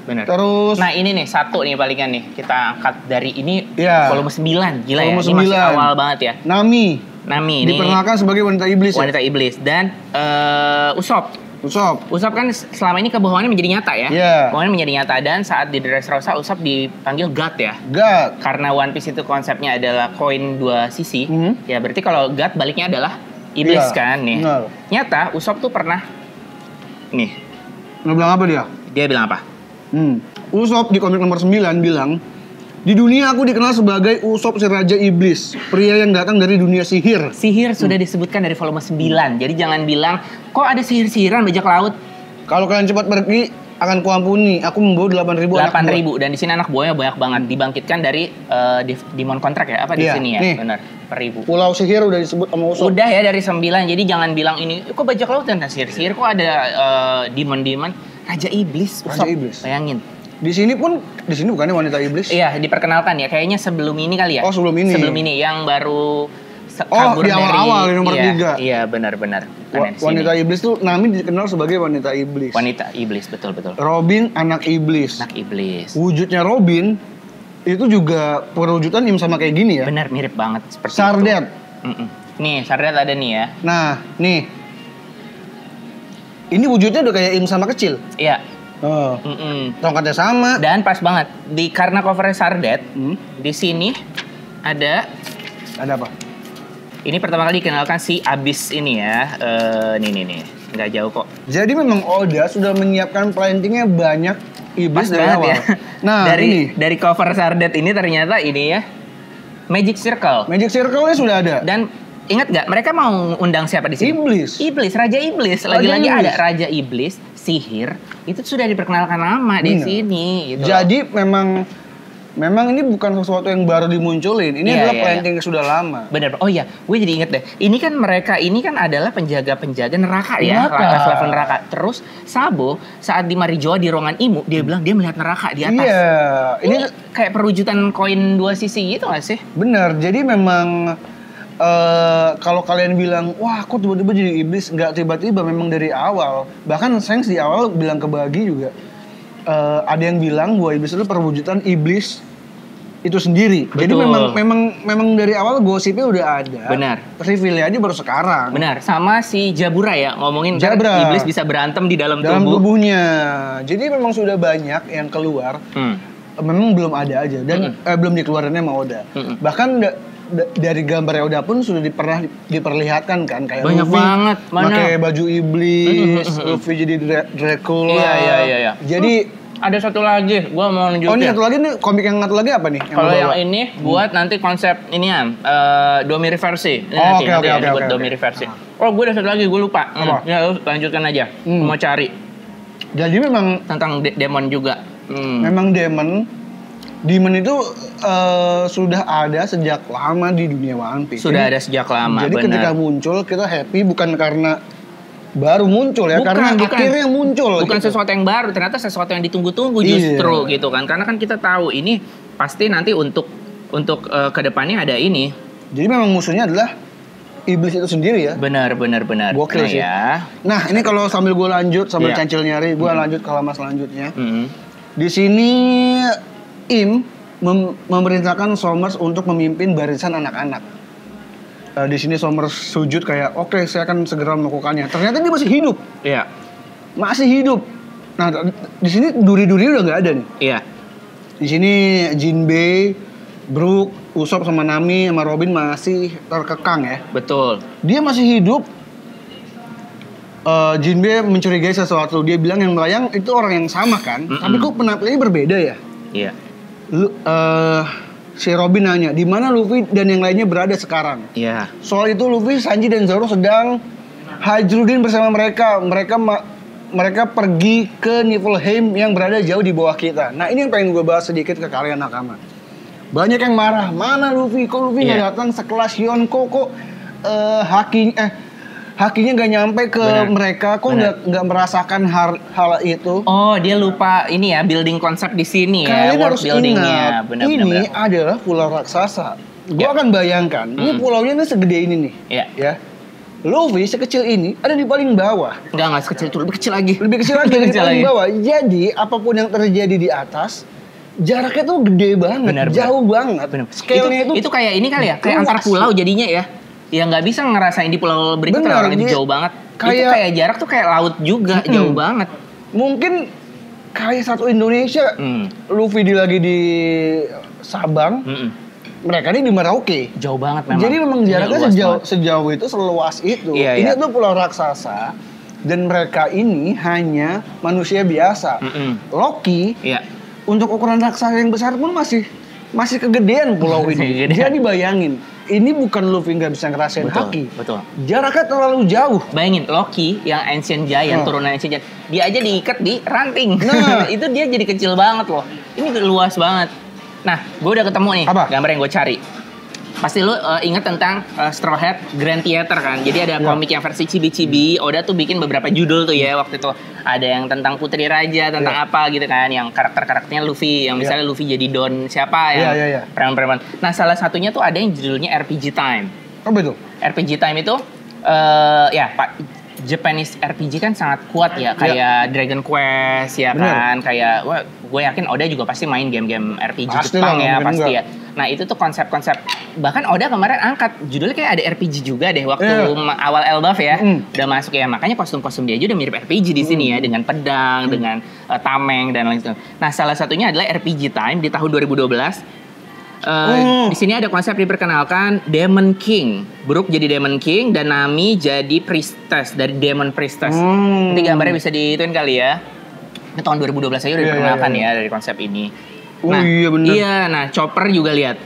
Benar. Terus nah ini nih satu nih palingan nih kita angkat dari ini volume 9. Gila volume ya. Ini masih awal banget ya. Nami ini diperkenalkan sebagai wanita iblis. Wanita iblis dan Usopp kan selama ini kebohongannya menjadi nyata ya. Kebohongannya menjadi nyata dan saat di Dressrosa Usopp dipanggil God ya. God. Karena One Piece itu konsepnya adalah koin dua sisi. Ya berarti kalau God baliknya adalah iblis kan nih. Nyata Usopp tuh pernah nih. Nggak bilang apa dia? Dia bilang apa? Usopp di komik nomor 9 bilang, di dunia aku dikenal sebagai Usopp si Raja Iblis, pria yang datang dari dunia sihir. Sihir sudah disebutkan dari volume 9. Jadi jangan bilang kok ada sihir-sihiran bajak laut. Kalau kalian cepat pergi akan kuampuni. Aku membawa 8.000 dan di sini anak buahnya banyak banget, dibangkitkan dari Demon Contract ya, apa di sini ya? Benar, per ribu. Pulau sihir udah disebut sama Usopp. Udah ya dari 9. Jadi jangan bilang ini kok bajak laut dan sihir-sihir, kok ada demon-demon. Raja Iblis, Usopp. Bayangin. Di sini bukannya wanita iblis? Iya, diperkenalkan ya. Kayaknya sebelum ini kali ya. Oh, sebelum ini. Sebelum ini yang baru kabur di awal-awal di nomor 3. Iya, benar-benar. Wanita iblis tuh Nami dikenal sebagai wanita iblis. Wanita iblis, betul. Robin anak iblis. Wujudnya Robin itu juga perwujudan sama kayak gini ya. Benar, mirip banget seperti Sardet. Nih, Sardet ada nih ya. Nah, nih. Ini wujudnya udah kayak Im sama kecil. Iya. Tongkatnya sama. Dan pas banget karena covernya Sardet. Di sini ada apa? Ini pertama kali dikenalkan si Abyss ini ya. Nih. Nggak jauh kok. Jadi memang Oda sudah menyiapkan plantingnya banyak iblis dari awal. Ya. Nah, dari cover Sardet ini ternyata ini ya Magic Circle. Magic Circle-nya sudah ada. Dan ingat nggak mereka mau undang siapa di sini? Iblis, Raja Iblis. Lagi-lagi ada Raja Iblis, sihir. Itu sudah diperkenalkan lama di sini. Gitu. Jadi memang ini bukan sesuatu yang baru dimunculin. Ini adalah planting yang sudah lama. Bener. Oh iya, gue jadi inget deh. Ini kan mereka adalah penjaga-penjaga neraka ya. Level neraka. Terus Sabo saat di Marijoa di ruangan Imu, dia bilang dia melihat neraka di atas. Iya. Ini kayak perwujudan koin dua sisi gitu gak sih? Bener. Jadi memang kalau kalian bilang, wah kok tiba-tiba jadi iblis, nggak tiba-tiba, memang dari awal. Bahkan Shanks di awal bilang ke Buggy juga, ada yang bilang bahwa iblis itu perwujudan iblis itu sendiri. Betul. Jadi memang dari awal gosipnya udah ada. Benar. Reveal-nya aja baru sekarang. Benar. Sama si Jabura ya, ngomongin Jabura. Iblis bisa berantem di dalam tubuhnya. Jadi memang sudah banyak yang keluar. Memang belum ada aja dan belum dikeluarinnya sama Oda. Bahkan dari gambarnya Oda pun sudah diperlihatkan kan, kayak banyak Luffy banget pakai baju iblis, Luffy jadi Dracula. Iya. Jadi ada satu lagi, gua mau nunjukin. Oh, ini satu lagi nih, komik yang satu lagi apa nih? Kalau yang ini buat nanti konsep ini ya, Domiri versi. Oke. Domiri versi. Oh, gue ada satu lagi, gue lupa. Ya, lu lanjutkan aja. Mau cari. Jadi memang tentang demon juga. Memang Demon itu sudah ada sejak lama di dunia One Piece. Sudah ada sejak lama, jadi ketika muncul kita happy bukan karena baru muncul ya, karena akhirnya muncul. Bukan gitu. Sesuatu yang baru, ternyata sesuatu yang ditunggu-tunggu justru gitu kan. Karena kan kita tahu ini pasti nanti untuk kedepannya ada ini. Jadi memang musuhnya adalah iblis itu sendiri ya. Benar. Gokil sih. Ya. Nah ini kalau sambil gue lanjut sambil cancel nyari, gue lanjut ke halaman selanjutnya. Di sini Im memerintahkan Somers untuk memimpin barisan anak-anak. Di sini Somers sujud kayak, oke, saya akan segera melakukannya. Ternyata dia masih hidup. Iya. masih hidup. Nah, di sini duri-duri udah nggak ada nih. Iya. Di sini Jinbei, Brook, Usopp sama Nami sama Robin masih terkekang ya. Betul. Dia masih hidup. Jinbei mencurigai sesuatu. Dia bilang yang melayang itu orang yang sama kan. Tapi kok penampilannya berbeda ya? Iya. Si Robin nanya, di mana Luffy dan yang lainnya berada sekarang? Iya. Soal itu Luffy, Sanji dan Zoro sedang hajrudin bersama mereka. Mereka pergi ke Niflheim yang berada jauh di bawah kita. Nah ini yang pengen gue bahas sedikit ke kalian nakama. Banyak yang marah, mana Luffy? Kok Luffy nggak datang sekelas Yonko? Kok hakinya nggak nyampe ke mereka? Kok nggak merasakan hal itu? Oh, dia lupa ini ya, building konsep di sini ya, kalian world harus buildingnya. ingat, ini adalah pulau raksasa. Gue akan bayangkan, ini pulaunya ini segede ini nih. Iya. Ya. Luffy sekecil ini ada di paling bawah. Enggak sekecil itu, lebih kecil lagi. Lebih kecil lagi di paling bawah. Jadi apapun yang terjadi di atas, jaraknya tuh gede banget, jauh banget. Scale-nya itu kayak ini kali ya, kayak antar pulau jadinya ya. Ya nggak bisa ngerasain di pulau berikutnya, orang itu jauh banget. Itu kayak jarak tuh kayak laut juga, jauh banget. Mungkin kayak satu Indonesia, Luffy lagi di Sabang, mereka ini di Merauke. Jauh banget memang. Jadi memang jaraknya sejauh itu, seluas itu. Ini tuh pulau raksasa dan mereka ini hanya manusia biasa. Loki, untuk ukuran raksasa yang besar pun masih kegedean pulau ini. Jadi bayangin, ini bukan Luffy nggak bisa ngerasain haki. Betul. Jaraknya terlalu jauh. Bayangin Loki yang Ancient Giant, turunan Ancient Giant, dia aja diikat di ranting. Nah, itu dia jadi kecil banget loh. Ini luas banget. Nah, gue udah ketemu nih gambar yang gue cari. Pasti lu inget tentang Straw Hat Grand Theater kan? Jadi ada komik yang versi cibi-cibi. Oda tuh bikin beberapa judul tuh ya waktu itu. Ada yang tentang Putri Raja, tentang apa gitu kan? Yang karakter-karakternya Luffy. Yang misalnya Luffy jadi Don siapa ya? Preman-preman. Nah, salah satunya tuh ada yang judulnya RPG Time. Apa itu? RPG Time itu Japanese RPG kan sangat kuat ya, kayak Dragon Quest ya kan, kayak gue yakin Oda juga pasti main game-game RPG Jepang ya pasti ya. Nah itu tuh konsep-konsep, bahkan Oda kemarin angkat judulnya kayak ada RPG juga deh waktu awal Elbaf ya, udah masuk ya, makanya kostum-kostum dia aja udah mirip RPG di sini ya, dengan pedang, dengan tameng dan lain sebagainya. Nah salah satunya adalah RPG Time di tahun 2012. Di sini ada konsep diperkenalkan Demon King. Brook jadi Demon King dan Nami jadi Priestess dari Demon Priestess. Nanti gambarnya bisa dituin kali ya. Ini tahun 2012 aja udah diperkenalkan ya dari konsep ini. Nah, iya benar. Iya, nah Chopper juga lihat.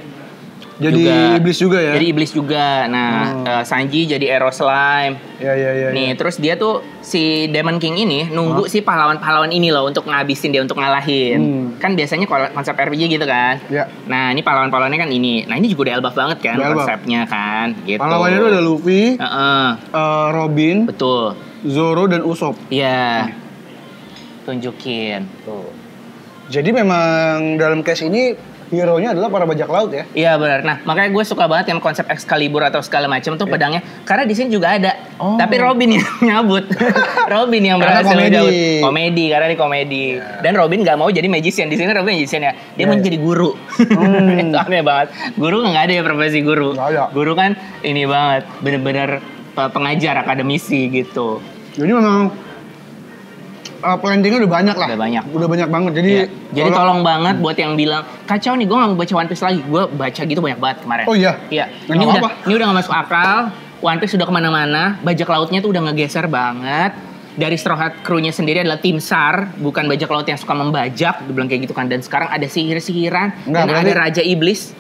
Jadi iblis juga ya. Jadi iblis juga. Nah, Sanji jadi Arrow Slime. Iya. Nih, terus dia tuh si Demon King ini nunggu si pahlawan-pahlawan ini loh untuk ngabisin dia, untuk ngalahin. Kan biasanya konsep RPG gitu kan. Iya. Nah, ini pahlawan-pahlawannya kan ini. Nah, ini juga udah elbaf banget kan konsepnya kan, gitu. Pahlawannya itu ada Luffy, Robin, betul, Zoro dan Usopp. Iya. Tunjukin. Tuh. Jadi memang dalam case ini hero-nya adalah para bajak laut ya? Iya benar. Nah makanya gue suka banget yang konsep Excalibur atau segala macam tuh pedangnya. Karena di sini juga ada. Tapi Robin yang nyabut. Robin yang berhasil nyabut. Komedi, karena di komedi. Dan Robin nggak mau jadi magician. Di sini Robin magician ya. Dia mau jadi guru. Itu aneh banget. Guru nggak ada ya profesi guru. Guru kan ini banget. Bener-bener pengajar, akademisi gitu. Jadi memang plantingnya udah banyak lah. Udah banyak banget. Jadi tolong banget buat yang bilang kacau nih, gue gak mau baca One Piece lagi. Gue baca gitu banyak banget kemarin. Oh iya? Iya. Ini udah gak masuk akal. One Piece udah kemana-mana. Bajak lautnya tuh udah ngegeser banget. Dari Straw Hat crew-nya sendiri adalah tim SAR, bukan bajak laut yang suka membajak. Dibilang kayak gitu kan. Dan sekarang ada sihir-sihiran. Dan ada Raja Iblis.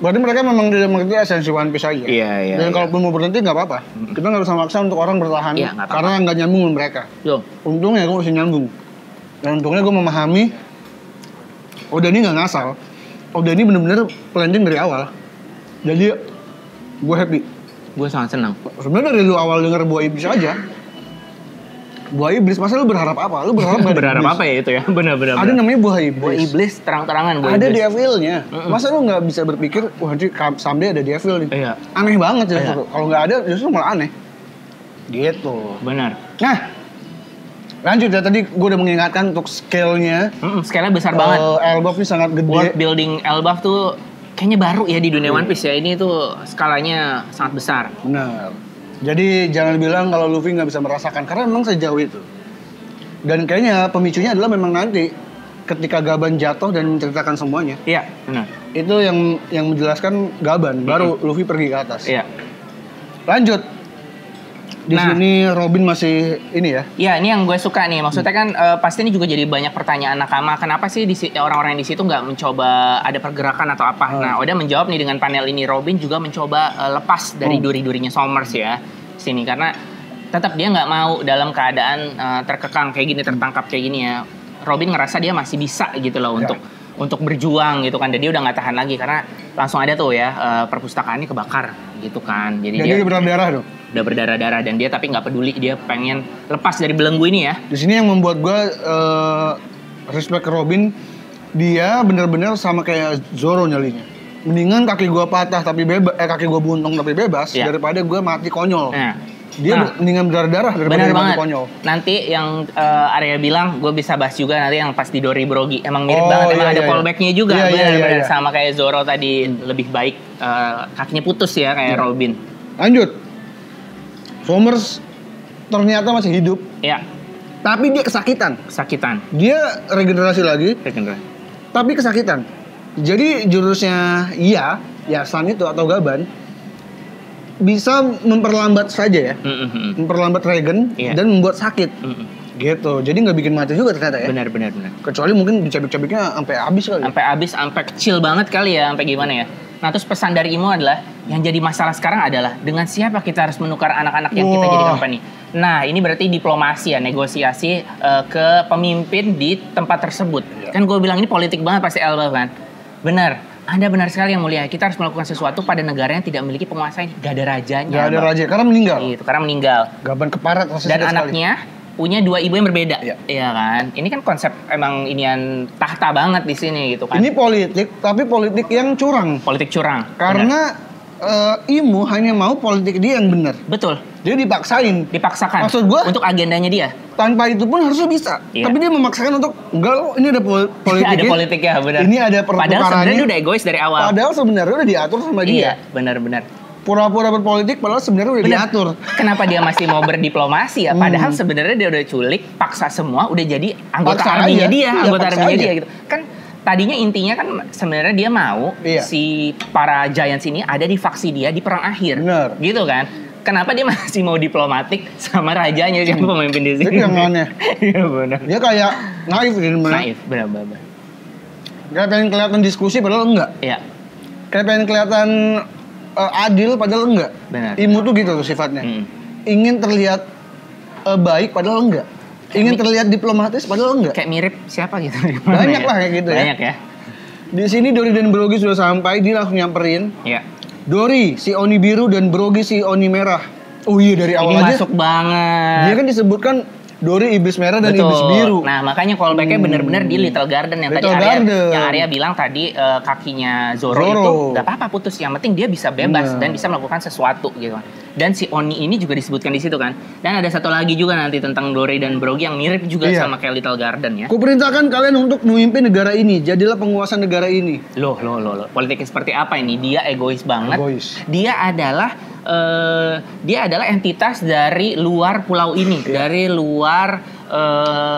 Berarti mereka memang tidak mengerti esensi One Piece aja. Iya. Dan kalaupun mau berhenti nggak apa-apa. Kita nggak bisa maksa untuk orang bertahan karena nggak nyambung dengan mereka. Untungnya gue masih nyambung. Dan untungnya gue memahami Oda ini nggak ngasal. Oda ini bener-bener planning dari awal. Jadi gue happy. Gue sangat senang. Sebenarnya dari lu awal denger buah iblis aja. Buah iblis, masa lu berharap apa? Lu berharap gak berharap iblis? Apa ya itu ya? Benar-benar. Ada namanya buah iblis. Buah iblis terang-terangan buah ada iblis. devilnya. Masa lu gak bisa berpikir, wah nanti someday ada devil nih. Iya. Aneh banget ya. Kalau gak ada, justru malah aneh. Gitu. Benar. Nah, lanjut ya. Tadi gue udah mengingatkan untuk scale-nya. Scale-nya besar banget. Elbaf ini sangat gede. World building Elbaf tuh kayaknya baru ya di dunia One Piece ya. Ini tuh skalanya sangat besar. Benar. Jadi jangan bilang kalau Luffy nggak bisa merasakan, karena memang sejauh itu. Dan kayaknya pemicunya adalah memang nanti ketika Gaban jatuh dan menceritakan semuanya. Iya, benar. Itu yang menjelaskan Gaban, baru Luffy pergi ke atas. Iya. Lanjut. Di sini Robin masih ini ya. Iya, ini yang gue suka nih. Maksudnya kan pasti ini juga jadi banyak pertanyaan nakama. Kenapa sih orang-orang di situ nggak mencoba ada pergerakan atau apa? Nah, Oda menjawab nih dengan panel ini. Robin juga mencoba lepas dari duri-durinya Sommers ya sini, karena tetap dia nggak mau dalam keadaan terkekang kayak gini, tertangkap kayak gini ya. Robin ngerasa dia masih bisa gitu loh untuk berjuang gitu kan. Dan dia udah nggak tahan lagi karena langsung ada tuh ya perpustakaannya kebakar gitu kan. Jadi dia berdarah tuh. Udah berdarah-darah dan dia tapi nggak peduli, dia pengen lepas dari belenggu ini ya. Di sini yang membuat gue respect ke Robin, dia bener-bener sama kayak Zoro nyalinya. Mendingan kaki gue patah tapi bebas, kaki gue buntung tapi bebas daripada gue mati konyol. Dia mendingan berdarah daripada mati konyol. Nanti yang Arya bilang, gue bisa bahas juga nanti yang pas di Dori Brogi. Emang mirip banget, emang ada callbacknya juga. Benar-benar sama kayak Zoro tadi, lebih baik kakinya putus ya kayak Robin. Lanjut. Sommers ternyata masih hidup. Iya. Tapi dia kesakitan. Dia regenerasi lagi. Tapi kesakitan. Jadi jurusnya Yasan itu atau Gaban bisa memperlambat saja ya. Memperlambat regen dan membuat sakit. Gitu. Jadi nggak bikin mati juga ternyata ya. Benar. Kecuali mungkin dicabik-cabiknya sampai habis kali. Sampai kecil banget kali ya, sampai gimana ya. Nah, terus pesan dari Imo adalah yang jadi masalah sekarang adalah dengan siapa kita harus menukar anak-anak yang kita jadi company. Nah, ini berarti diplomasi ya, negosiasi ke pemimpin di tempat tersebut. Kan gue bilang ini politik banget pasti Elba kan. Benar. Anda benar sekali yang mulia. Kita harus melakukan sesuatu pada negara yang tidak memiliki penguasa ini. Gak ada rajanya. Gak ada raja, karena meninggal. Itu, karena meninggal. Gaban keparat. Dan anaknya punya 2 ibu yang berbeda, iya kan? Ini kan konsep emang inian tahta banget di sini gitu kan. Ini politik, tapi politik yang curang. Politik curang. Karena Imu hanya mau politik dia yang benar. Betul. Dia dipaksakan. Maksud gua untuk agendanya dia. Tanpa itu pun harusnya bisa. Tapi dia memaksakan untuk enggak loh, ini ada politik. Ada politiknya, benar. Ini ada pertukarannya. Padahal sebenarnya dia udah egois dari awal. Padahal sebenarnya udah diatur sama dia. Iya, benar. Pura-pura berpolitik padahal sebenarnya udah diatur. Kenapa dia masih mau berdiplomasi ya? Padahal sebenarnya dia udah culik, paksa semua, udah jadi anggota arminya dia, gitu. Kan tadinya intinya kan sebenarnya dia mau si para Giants ini ada di faksi dia di perang akhir. Bener. Gitu kan? Kenapa dia masih mau diplomatik sama rajanya yang pemimpin di sini? Dia yang aneh. Iya benar. Dia kayak naif benar. Kayak pengen kelihatan diskusi padahal enggak. Iya. Kayak pengen kelihatan adil padahal enggak. Benar. Imu tuh gitu tuh sifatnya. Ingin terlihat baik padahal enggak. Ingin terlihat diplomatis padahal enggak. Kayak mirip siapa gitu. Banyak lah kayak gitu ya. Banyak ya. Di sini Dori dan Brogi sudah sampai, dia langsung nyamperin. Iya. Dori si Oni biru dan Brogi si Oni merah. Oh iya, dari awal ini aja. Masuk banget. Dia kan disebutkan Dori iblis merah dan iblis biru. Nah, makanya callback-nya bener-bener di Little Garden yang Arya bilang tadi kakinya Zoro itu gak apa-apa putus, yang penting dia bisa bebas dan bisa melakukan sesuatu gitu kan. Dan si Oni ini juga disebutkan di situ kan. Dan ada satu lagi juga nanti tentang Dori dan Brogi yang mirip juga sama kayak Little Garden ya. Kuperintahkan kalian untuk memimpin negara ini, jadilah penguasa negara ini. Loh. Politiknya seperti apa ini? Dia egois banget. Dia adalah entitas dari luar pulau ini, dari luar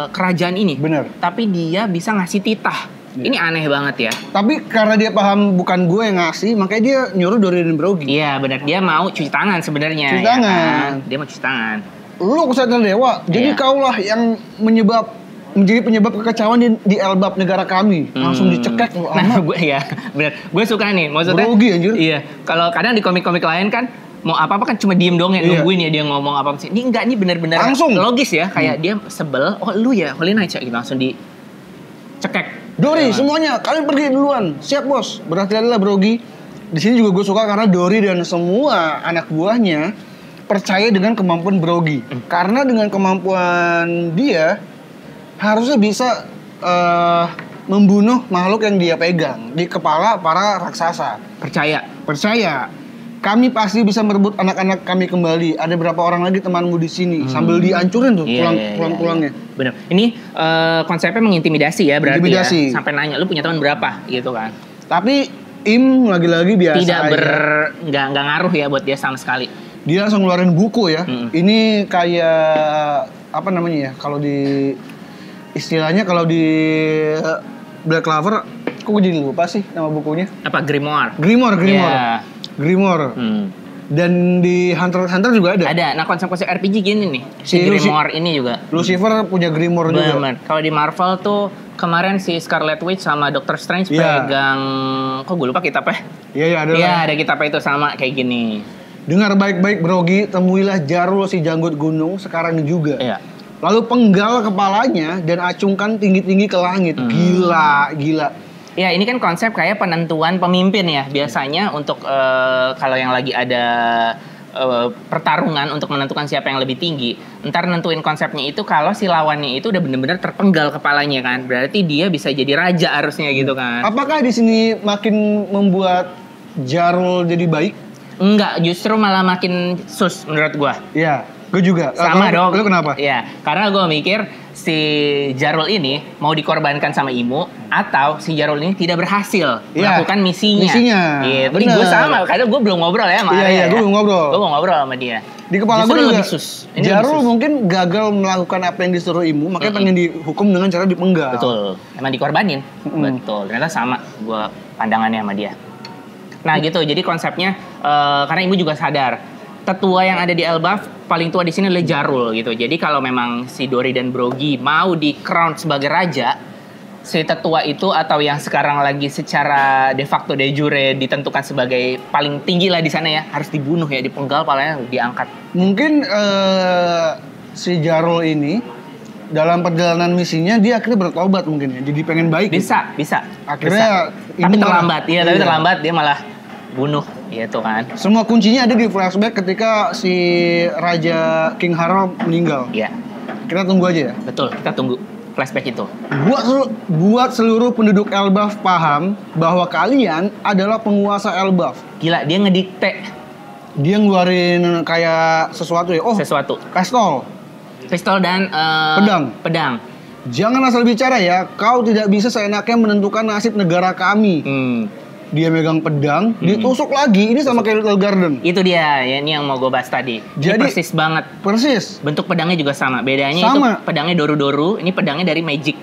kerajaan ini. Bener. Tapi dia bisa ngasih titah. Ini aneh banget ya. Tapi karena dia paham bukan gue yang ngasih, makanya dia nyuruh Dori dan Brogi. Iya benar, dia mau cuci tangan sebenarnya. Cuci tangan. Ya kan? Dia mau cuci tangan. Lu kesatuan dewa, jadi kaulah yang menjadi penyebab kekacauan di Elbap negara kami. Langsung dicekek lu. Nah, benar. Gue suka nih, maksudnya. Brogi anjir. Iya. Kalau kadang di komik-komik lain kan mau apa-apa kan cuma diem dong ya, nungguin ya dia ngomong apa sih. Ini enggak, ini benar-benar logis ya. Kayak dia sebel, oh lu ya, Holy Knight gitu, langsung dicekek. Dori, semuanya kalian pergi duluan. Siap bos. Berhati-hatilah Brogi. Di sini juga gue suka karena Dori dan semua anak buahnya percaya dengan kemampuan Brogi. Karena dengan kemampuan dia harusnya bisa membunuh makhluk yang dia pegang di kepala para raksasa. Percaya. Kami pasti bisa merebut anak-anak kami kembali. Ada berapa orang lagi temanmu di sini? Sambil dihancurin tuh tulang-tulangnya. Bener. Ini konsepnya mengintimidasi ya berarti ya. Sampai nanya, lu punya teman berapa? Gitu kan. Tapi Im lagi-lagi biasa nggak ngaruh ya buat dia sama sekali. Dia langsung ngeluarin buku ya. Ini kayak apa namanya ya? Kalau di istilahnya kalau di Black Clover, kok gue jadi lupa sih nama bukunya? Apa Grimoire? Grimoire. Yeah. Grimoire. Dan di Hunter x Hunter juga ada. Ada. Nah, konsep-konsep RPG gini nih. Si Grimoire ini juga. Lucifer punya Grimoire juga. Kalau di Marvel tuh kemarin si Scarlet Witch sama Doctor Strange pegang, kok gue lupa kitabnya? Iya, ada. Iya, ada kitabnya itu sama kayak gini. Dengar baik-baik Brogy, temuilah Jarul si janggut gunung sekarang juga. Iya. Lalu penggal kepalanya dan acungkan tinggi-tinggi ke langit. Gila. Ya, ini kan konsep kayak penentuan pemimpin ya. Biasanya untuk kalau yang lagi ada pertarungan untuk menentukan siapa yang lebih tinggi, ntar nentuin konsepnya itu kalau si lawannya itu udah bener-bener terpenggal kepalanya kan. Berarti dia bisa jadi raja harusnya gitu kan. Apakah di sini makin membuat Jarul jadi baik? Enggak, justru malah makin sus menurut gua. Iya, gue juga. Sama dong. Lu kenapa? Iya, karena gua mikir si Jarul ini mau dikorbankan sama Imu atau si Jarul ini tidak berhasil melakukan misinya. Gitu. Ini gue sama, karena gue belum ngobrol ya sama Iya, gue belum ngobrol. Gue mau ngobrol sama dia. Di kepala gue juga Jarul lebih mungkin gagal melakukan apa yang disuruh Imu, makanya pengen dihukum dengan cara dipenggal. Betul, emang dikorbanin. Betul, ternyata sama gue pandangannya sama dia. Nah gitu, jadi konsepnya karena Imu juga sadar tetua yang ada di Elbaf paling tua di sini adalah Jarul gitu. Jadi kalau memang si Dori dan Brogy mau di crown sebagai raja, si tetua itu atau yang sekarang lagi secara de facto de jure ditentukan sebagai paling tinggi lah di sana ya, harus dibunuh ya, dipenggal, palanya diangkat. Mungkin si Jarul ini dalam perjalanan misinya dia akhirnya bertobat mungkin ya, jadi pengen baik. Bisa. Akhirnya bisa. Tapi terlambat, tapi terlambat dia malah bunuh gitu kan. Semua kuncinya ada di flashback ketika si Raja King Harald meninggal. Iya. Kita tunggu aja ya. Betul, kita tunggu flashback itu. Buat seluruh penduduk Elbaf paham bahwa kalian adalah penguasa Elbaf. Gila, dia ngedikte. Dia ngeluarin kayak sesuatu ya. Oh, sesuatu. Pistol dan pedang. Jangan asal bicara ya. Kau tidak bisa seenaknya menentukan nasib negara kami. Dia megang pedang, ditusuk lagi. Ini sama kayak Little Garden. Itu dia, ya, ini yang mau gue bahas tadi. Jadi, ini persis banget. Persis. Bentuk pedangnya juga sama. Bedanya itu pedangnya doru-doru, ini pedangnya dari Magic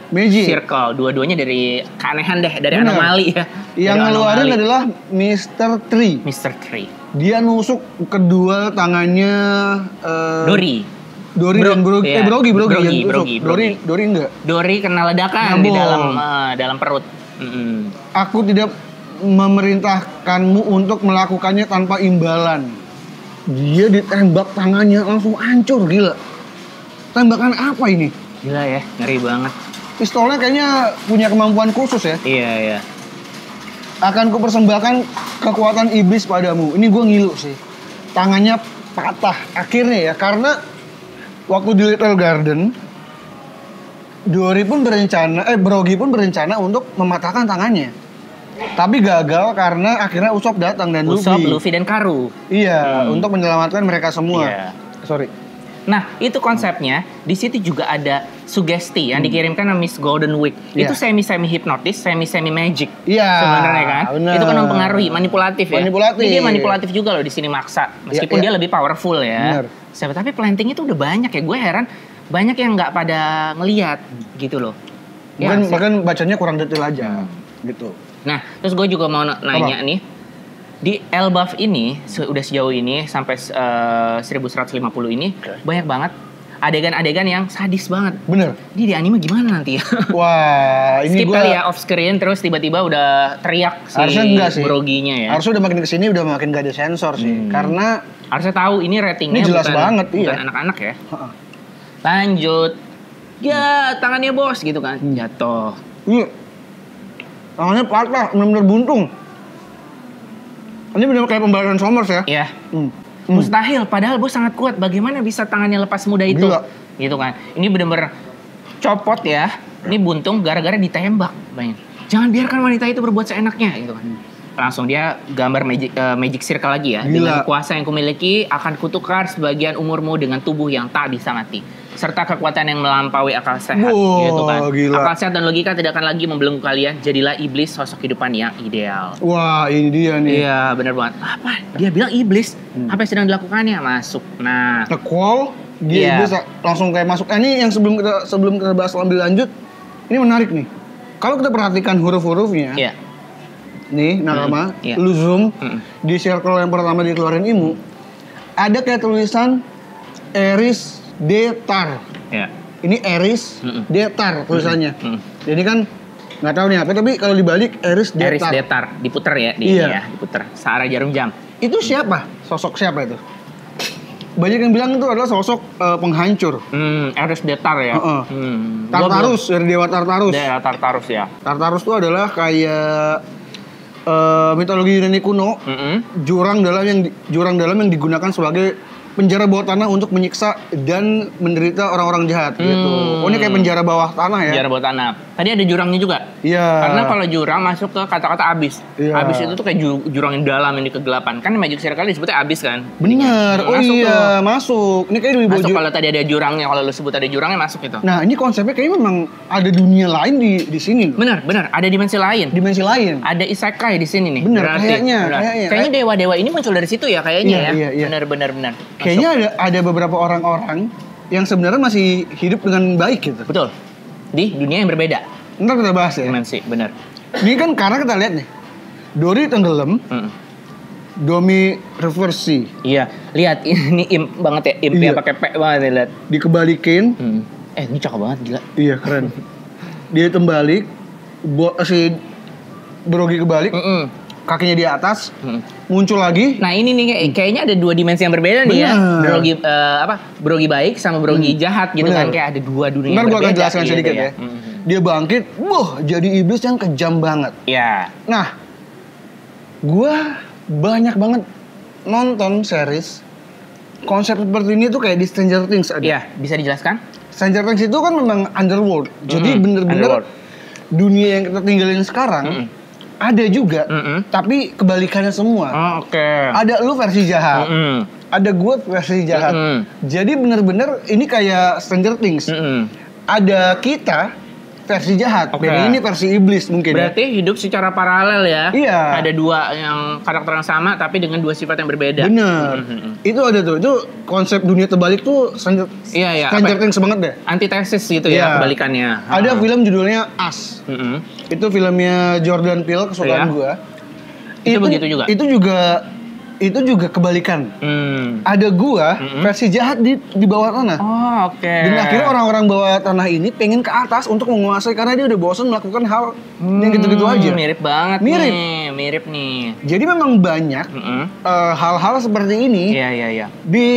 Circle. Dua-duanya dari keanehan deh, dari anomali ya. Yang ngeluarin adalah Mr. Tree. Dia nusuk kedua tangannya Dori dan Brogy. Iya. Dori enggak. Dori kena ledakan di dalam perut. Aku tidak memerintahkanmu untuk melakukannya tanpa imbalan. Dia ditembak tangannya langsung hancur, gila. Tembakan apa ini? Gila ya, ngeri banget. Pistolnya kayaknya punya kemampuan khusus ya. Iya. Akan kupersembahkan kekuatan iblis padamu. Ini gue ngilu sih. Tangannya patah akhirnya ya, karena waktu di Little Garden Brogy pun berencana untuk mematahkan tangannya. Tapi gagal karena akhirnya Usopp datang dan Luffy dan Karu. Iya, untuk menyelamatkan mereka semua. Iya. Sorry. Nah, itu konsepnya. Di situ juga ada sugesti yang dikirimkan sama Miss Golden Week. Itu semi hipnotis, semi magic. Iya. Sebenarnya kan. Bener. Itu kan mempengaruhi, manipulatif ya. Manipulatif. Dia manipulatif juga loh di sini maksa. Meskipun dia lebih powerful ya. Bener. Tapi planting itu udah banyak ya. Gue heran banyak yang nggak pada ngelihat gitu loh. Bahkan bacanya kurang detail aja. Gitu. Nah, terus gue juga mau nanya nih, di Elbaf ini udah sejauh ini sampai 1150 ini banyak banget adegan-adegan yang sadis banget. Bener. Ini di anime gimana nanti ya? Wah, ini skip kali ya off screen terus tiba-tiba udah teriak si Brogy-nya ya. Harusnya udah makin kesini udah makin gak ada sensor sih, karena harusnya tahu ini ratingnya ini jelas banget, bukan anak-anak ya. Lanjut, ya tangannya bos gitu kan, jatuh. Iya. Tangannya patah, benar-benar buntung. Ini benar kayak pembalasan Somers ya? Iya. Mustahil, padahal bos sangat kuat. Bagaimana bisa tangannya lepas mudah itu? Gila. Gitu kan. Ini benar-benar copot ya. Ini buntung gara-gara ditembak. Jangan biarkan wanita itu berbuat seenaknya gitu kan. Langsung dia gambar magic circle lagi ya. Gila. Dengan kuasa yang kumiliki akan kutukar sebagian umurmu dengan tubuh yang tak bisa mati. Serta kekuatan yang melampaui akal sehat gitu kan. Gila. Akal sehat dan logika tidak akan lagi membelenggu kalian. Jadilah iblis, sosok kehidupan yang ideal. Wah, ini dia nih. Iya, benar banget. Apa? Dia bilang iblis. Apa yang sedang dilakukannya? Masuk. Nah. The Call Dia langsung kayak masuk. Ini yang sebelum kita bahas lebih lanjut, ini menarik nih. Kalau kita perhatikan huruf-hurufnya, nih Nakama, lu zoom di circle yang pertama dikeluarin Imu, ada kayak tulisan Eris Detar. Ini Eris Detar tulisannya. Jadi kan nggak tahu nih apa, tapi kalau dibalik Eris Detar. Eris Detar, diputer ya, diputer searah jarum jam. Itu siapa? Sosok siapa itu? Banyak yang bilang itu adalah sosok penghancur. Eris Detar ya. Tartarus, dari dewa Tartarus. Dewa Tartarus ya. Tartarus itu adalah kayak mitologi Yunani kuno. Jurang dalam yang digunakan sebagai penjara bawah tanah untuk menyiksa dan menderita orang-orang jahat gitu. Oh, ini kayak penjara bawah tanah ya. Penjara bawah tanah. Tadi ada jurangnya juga. Iya. Karena kalau jurang masuk ke kata-kata abyss. Abyss itu tuh kayak jurang yang dalam, yang di kegelapan. Kan Magic Circle disebutnya abyss kan? Benar. Oh iya, masuk. Ini kayak masuk kalau tadi ada jurangnya, kalau lu sebut ada jurangnya masuk itu. Nah, ini konsepnya kayaknya memang ada dunia lain di sini. Benar. Ada dimensi lain. Ada isekai di sini nih. Benar, kayaknya. Kayaknya dewa-dewa ini muncul dari situ ya kayaknya ya. Iya. Benar. Kayaknya ada beberapa orang-orang yang sebenarnya masih hidup dengan baik gitu. Betul. Di dunia yang berbeda. Ntar kita bahas ya. Dimensi, benar. Ini kan karena kita lihat nih, Dori tenggelam, Domi reversi. Iya, lihat ini imp banget ya, imp ya pakai P banget nih, lihat. Dikebalikin. Ini cakep banget, gila. Iya, keren. Dia terbalik, si Brogy kebalik. Kakinya di atas, muncul lagi. Nah ini nih kayaknya ada dua dimensi yang berbeda nih ya. Brogy baik sama Brogy jahat gitu kan, kayak ada dua dunia yang berbeda. Ntar gue akan jelaskan sedikit ya. Dia bangkit, jadi iblis yang kejam banget. Iya. Nah, gue banyak banget nonton series konsep seperti ini tuh kayak di Stranger Things ada. Iya, bisa dijelaskan? Stranger Things itu kan memang underworld. Jadi bener-bener dunia yang kita tinggalin sekarang. Ada juga, tapi kebalikannya semua. Ada lu versi jahat, ada gue versi jahat. Jadi bener-bener ini kayak Stranger Things. Ada kita versi jahat, dan ini versi iblis mungkin. Berarti hidup secara paralel ya? Iya. Ada dua yang karakter yang sama, tapi dengan dua sifat yang berbeda. Bener. Itu ada tuh, itu konsep dunia terbalik tuh Stranger Things banget deh. Antitesis gitu ya, kebalikannya. Ada film judulnya Us. Itu filmnya Jordan Peele, kesukaan gue. Itu begitu juga? Itu juga kebalikan. Ada gua versi jahat di bawah tanah. Dan akhirnya orang-orang bawah tanah ini pengen ke atas untuk menguasai karena dia udah bosan melakukan hal yang gitu-gitu aja. Mirip banget mirip nih. Jadi memang banyak hal-hal seperti ini. Iya. Di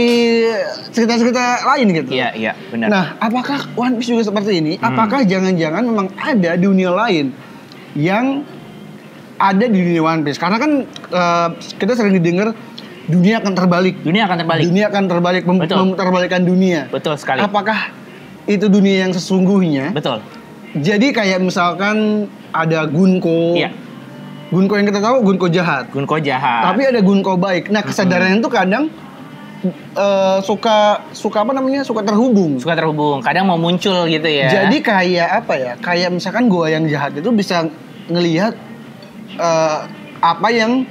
cerita-cerita lain gitu. Iya, benar. Nah, apakah One Piece juga seperti ini? Apakah jangan-jangan memang ada dunia lain yang ada di dunia One Piece? Karena kan kita sering didengar dunia akan terbalik. Dunia akan terbalik, memterbalikan dunia. Betul sekali. Apakah itu dunia yang sesungguhnya? Betul. Jadi kayak misalkan ada Gunko. Iya. Gunko yang kita tahu Gunko jahat. Tapi ada Gunko baik. Nah, kesadaran itu kadang suka terhubung. Kadang mau muncul gitu ya. Jadi kayak apa ya? Kayak misalkan gua yang jahat itu bisa ngelihat apa yang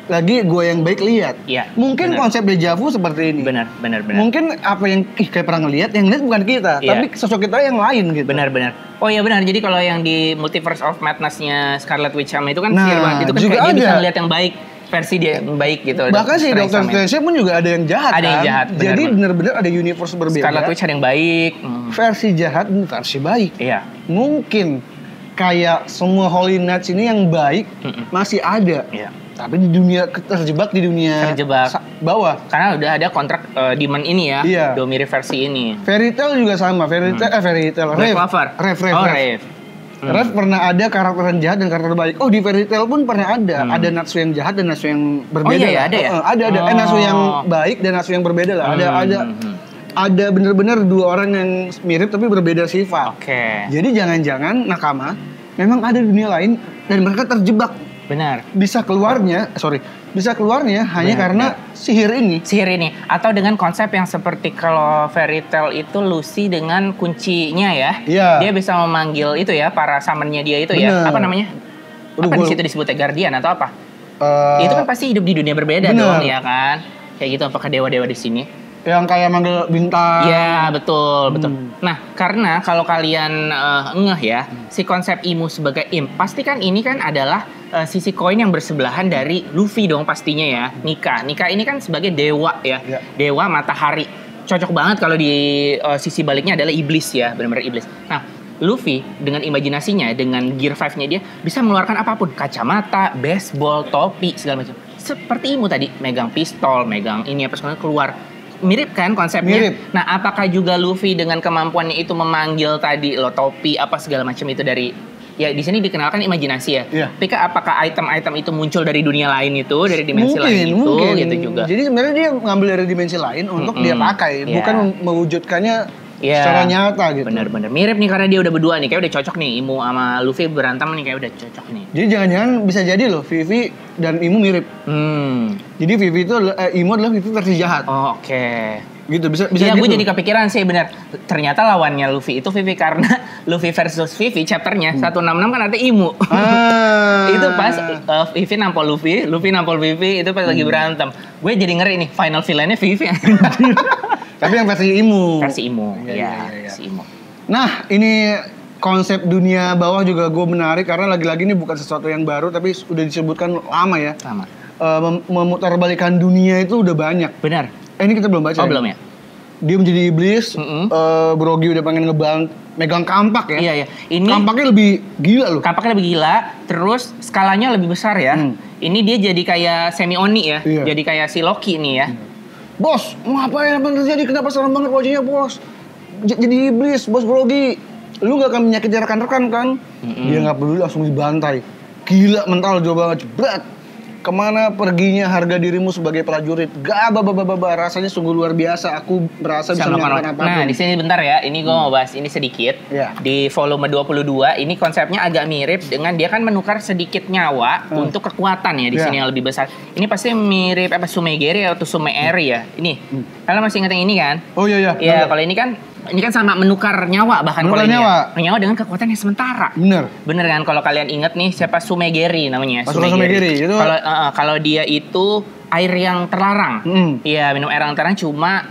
lagi gue yang baik lihat. Mungkin konsep deja vu seperti ini. Benar. Mungkin apa yang kayak pernah ngelihat, yang lihat bukan kita, tapi sosok kita yang lain gitu. Benar. Oh iya benar. Jadi kalau yang di Multiverse of Madness-nya Scarlet Witch sama itu kan sihir banget. Itu kan kayak dia bisa ngelihat yang baik, versi dia yang baik gitu. Bahkan si Dr. Strange pun juga ada yang jahat. Ada yang jahat. Jadi benar-benar ada universe berbeda. Scarlet Witch ada yang baik. Versi jahat dan versi baik. Iya. Mungkin kayak semua Holy Knights ini yang baik masih ada. Tapi di dunia terjebak bawah. Karena udah ada kontrak Demon ini ya. Domiri versi ini. Fairy Tail juga sama. Fairy Tail. Rev pernah ada karakter yang jahat dan karakter baik. Oh, di Fairy Tail pun pernah ada. Ada Natsu yang jahat dan Natsu yang berbeda. Oh iya, ada ya? Ada. Natsu yang baik dan Natsu yang berbeda lah. Ada benar-benar dua orang yang mirip tapi berbeda sifat. Jadi jangan-jangan Nakama memang ada dunia lain dan mereka terjebak. Benar. Bisa keluarnya hanya karena sihir ini. Atau dengan konsep yang seperti kalau Fairy Tail itu Lucy dengan kuncinya ya. Dia bisa memanggil itu ya, para summonnya dia itu. Bener. Ya. Apa namanya? Di situ disebutnya Guardian atau apa? Itu kan pasti hidup di dunia berbeda dong ya kan. Kayak gitu, apakah dewa-dewa di sini? Yang kayak manggil bintang. Iya, betul, betul. Nah, karena kalau kalian ngeh ya, si konsep Imu sebagai imp, pasti kan ini kan adalah sisi koin yang bersebelahan dari Luffy dong pastinya ya. Nika ini kan sebagai dewa ya. Dewa matahari. Cocok banget kalau di sisi baliknya adalah iblis ya, benar-benar iblis. Nah, Luffy dengan imajinasinya, dengan gear 5-nya dia bisa mengeluarkan apapun. Kacamata, baseball, topi, segala macam. Seperti Imu tadi, megang pistol, megang ini apa sekarang keluar. Mirip kan konsepnya? Mirip. Nah, apakah juga Luffy dengan kemampuannya itu memanggil tadi lo topi apa segala macam itu dari ya di sini dikenalkan imajinasi ya. Iya. Tapi apakah item-item itu muncul dari dunia lain itu, dari dimensi lain itu gitu juga. Jadi sebenarnya dia ngambil dari dimensi lain untuk dia pakai, bukan mewujudkannya secara nyata gitu. Bener-bener mirip nih karena dia udah berdua nih, kayak udah cocok nih. Imu sama Luffy berantem nih kayak udah cocok nih. Jadi jangan-jangan bisa jadi loh Vivi dan Imu mirip. Jadi Vivi itu Imu adalah Vivi versi jahat. Oh, oke. Gitu bisa Iya, gitu. gue jadi kepikiran sih benar. Ternyata lawannya Luffy itu Vivi karena Luffy versus Vivi chapternya 166 kan ada Imu. Itu pas Vivi nampol Luffy, Luffy nampol Vivi itu pas lagi berantem. Gue jadi ngeri nih final villainnya Vivi. Tapi yang versi Imu. Versi Imu, iya. versi Imu. Nah, ini konsep dunia bawah juga gue menarik karena lagi-lagi ini bukan sesuatu yang baru tapi sudah disebutkan lama ya. Sama. Memutarbalikan dunia itu udah banyak. Benar. Ini kita belum baca. Oh, belum ya? Dia menjadi iblis. Brogy udah pengen megang kampak ya. Iya. Ini kampaknya lebih gila loh. Kampaknya lebih gila, terus skalanya lebih besar ya. Ini dia jadi kayak semi Oni ya. Iya. Jadi kayak si Loki nih ya. Bos, ngapain apa yang terjadi? Kenapa serem banget wajahnya, bos? Jadi iblis, bos Brogy. Lu gak akan menyakiti rekan-rekan kan? Dia gak peduli, langsung dibantai. Gila, mental jauh banget. Jebret. Kemana perginya harga dirimu sebagai prajurit? Gak, rasanya sungguh luar biasa. Aku merasa bisa melakukan apapun. Nah, di sini bentar ya. Ini gue mau bahas ini sedikit. Yeah. Di volume 22, ini konsepnya agak mirip dengan dia kan menukar sedikit nyawa untuk kekuatan ya di sini yang lebih besar. Ini pasti mirip apa Sumegeri atau Sumeeri ya. Ini. Kalian masih ingat yang ini kan? Oh iya. Iya, kalau ini kan sama menukar nyawa bahkan kalau ini ya. Nyawa dengan kekuatan yang sementara. Bener kan kalau kalian ingat nih siapa Sumegeri namanya. Sumegeri itu kalau dia itu air yang terlarang. Iya, minum air yang terlarang cuma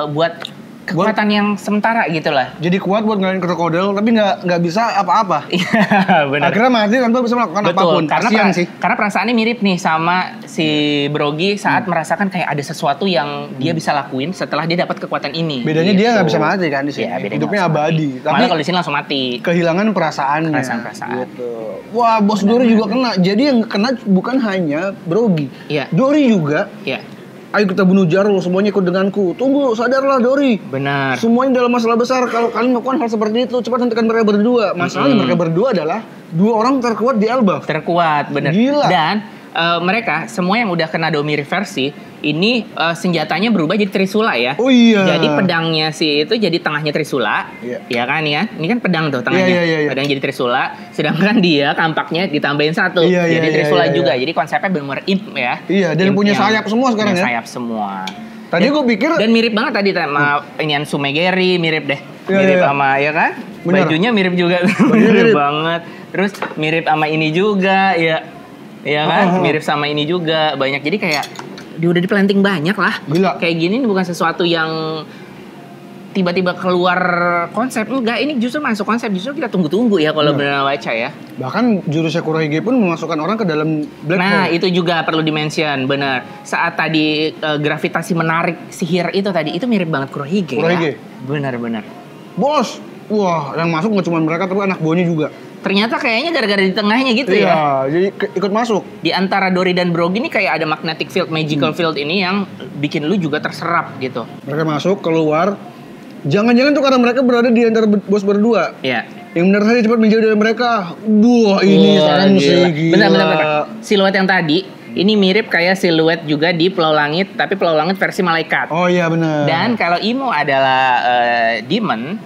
buat kekuatan yang sementara gitu lah. Jadi kuat buat ngalahin krokodil tapi nggak bisa apa-apa. Iya, benar. Akhirnya mati tanpa bisa melakukan apapun. Karena perasaannya mirip nih sama si Brogy saat merasakan kayak ada sesuatu yang dia bisa lakuin setelah dia dapat kekuatan ini. Bedanya dia nggak bisa mati kan di sini. Ya, hidupnya abadi. Tapi kalau di sini langsung mati. Kehilangan perasaannya. Perasaan. Gitu. Wah, bos Dory juga kena. Jadi yang kena bukan hanya Brogy. Iya. Dory juga. Iya. Ayo kita bunuh Jarl, semuanya ikut denganku. Tunggu, sadarlah Dory. Benar. Semuanya dalam masalah besar. Kalau kalian melakukan hal seperti itu, cepat hentikan mereka berdua. Masalahnya mereka berdua adalah dua orang terkuat di Elbaf. Terkuat, benar. Gila. Dan mereka semua yang udah kena Domi reversi, ini senjatanya berubah jadi Trisula ya. Oh iya. Jadi pedangnya itu jadi tengahnya Trisula. Iya. Ya kan ya? Ini kan pedang tuh tengahnya. Iya. Pedang jadi Trisula, sedangkan dia tampaknya ditambahin satu. Jadi Trisula juga. Jadi konsepnya benar-benar imp ya. Iya, dan punya sayap semua sekarang ya. Sayap semua. Tadi gue pikir dan mirip banget tadi sama inian Sumegeri, mirip deh. Iya, mirip iya. sama ya kan? Bener. Bajunya mirip juga. Mirip banget. Terus mirip sama ini juga ya. Ya kan? Mirip sama ini juga. Banyak jadi kayak dia udah di-planting banyak lah. Gila. Kayak gini ini bukan sesuatu yang tiba-tiba keluar konsep. Enggak, ini justru masuk konsep. Justru kita tunggu-tunggu ya kalau benar baca ya. Bahkan jurusnya Kurohige pun memasukkan orang ke dalam black hole. Nah, itu juga perlu dimention, benar. Saat tadi gravitasi menarik sihir itu tadi, itu mirip banget Kurohige. Ya? Benar-benar. Bos, wah yang masuk nggak cuma mereka tapi anak buahnya juga. Ternyata kayaknya gara-gara di tengahnya gitu ya. Iya, jadi ikut masuk. Di antara Dory dan Brogy ini kayak ada magnetic field, magical field ini yang bikin lu juga terserap gitu. Mereka masuk, keluar. Jangan-jangan tuh karena mereka berada di antara bos berdua. Iya. Yang benar saja cepat menjauh dari mereka. Wah, ini serem sih, gila. Benar. Siluet yang tadi, ini mirip kayak siluet juga di Pulau Langit, tapi Pulau Langit versi malaikat. Oh iya benar. Dan kalau Imo adalah Demon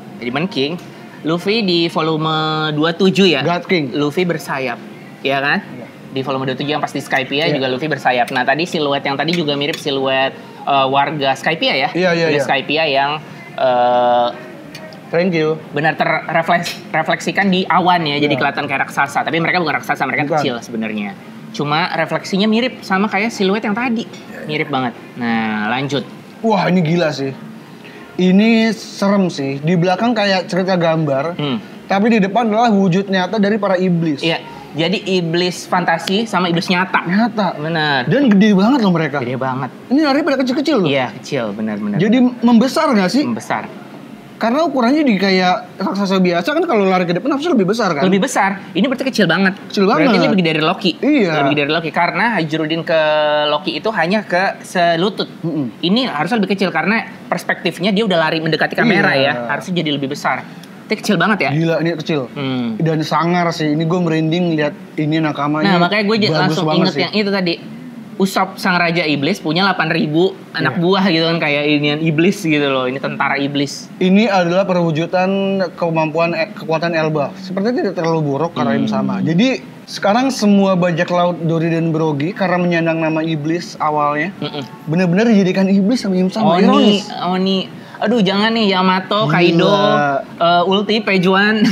King, Luffy di volume 27 ya. God King. Luffy bersayap, ya kan? Iya. Di volume 27 yang pas di Skypiea juga Luffy bersayap. Nah tadi siluet yang tadi juga mirip siluet warga Skypiea ya. Iya. Skypiea yang thank you. benar terrefleksikan di awan ya. Jadi kelihatan kayak raksasa. Tapi mereka bukan raksasa, mereka kecil sebenarnya. Cuma refleksinya mirip sama kayak siluet yang tadi. Mirip banget. Nah lanjut. Wah, ini gila sih. Ini serem sih. Di belakang kayak cerita gambar, tapi di depan adalah wujud nyata dari para iblis. Iya. Jadi iblis fantasi sama iblis nyata. Nyata. Benar. Dan gede banget loh mereka. Gede banget. Ini lari pada kecil-kecil loh. Iya, kecil, benar-benar. Jadi membesar nggak sih? Membesar. Karena ukurannya di kayak raksasa biasa kan, kalau lari ke depan harusnya lebih besar kan? Lebih besar. Ini berarti kecil banget. Kecil banget. Berarti lebih dari Loki. Iya. Lebih dari Loki. Karena Hajrudin ke Loki itu hanya ke selutut. Ini harusnya lebih kecil karena perspektifnya dia udah lari mendekati kamera ya. Harusnya jadi lebih besar. Itu kecil banget ya? Gila, ini kecil. Dan sangar sih. Ini gue merinding lihat ini nakamanya. Nah, makanya gue langsung inget yang itu tadi. Usop sang raja iblis punya 8.000 anak buah gitu kan, kayak ini iblis gitu loh. Ini tentara iblis. Ini adalah perwujudan kekuatan Elbaf. Sepertinya tidak terlalu buruk karena Im sama. Jadi sekarang semua bajak laut Dori dan Brogy karena menyandang nama iblis awalnya, benar-benar dijadikan iblis sama Im sama. Oni. Aduh, jangan nih Yamato, Kaido, Ulti, Pejuan.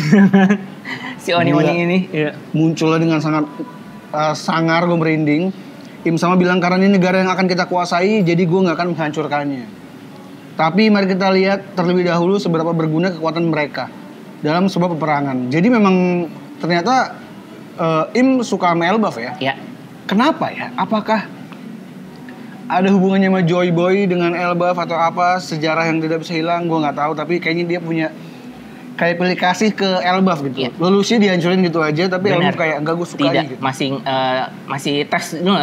Si Oni ini. Munculnya dengan sangat sangar, gue merinding. Im sama bilang karena ini negara yang akan kita kuasai, jadi gue nggak akan menghancurkannya. Tapi mari kita lihat terlebih dahulu seberapa berguna kekuatan mereka dalam sebuah peperangan. Jadi memang ternyata Im suka sama Elbaf ya? Ya. Kenapa ya? Apakah ada hubungannya sama Joy Boy dengan Elbaf atau apa? Sejarah yang tidak bisa hilang, gue nggak tahu. Tapi kayaknya dia punya kayak pilih kasih ke Elbaf gitu. Yeah. Lulusnya dihancurin gitu aja, tapi Elbaf kayak enggak, gue suka gitu. Masih tes dulu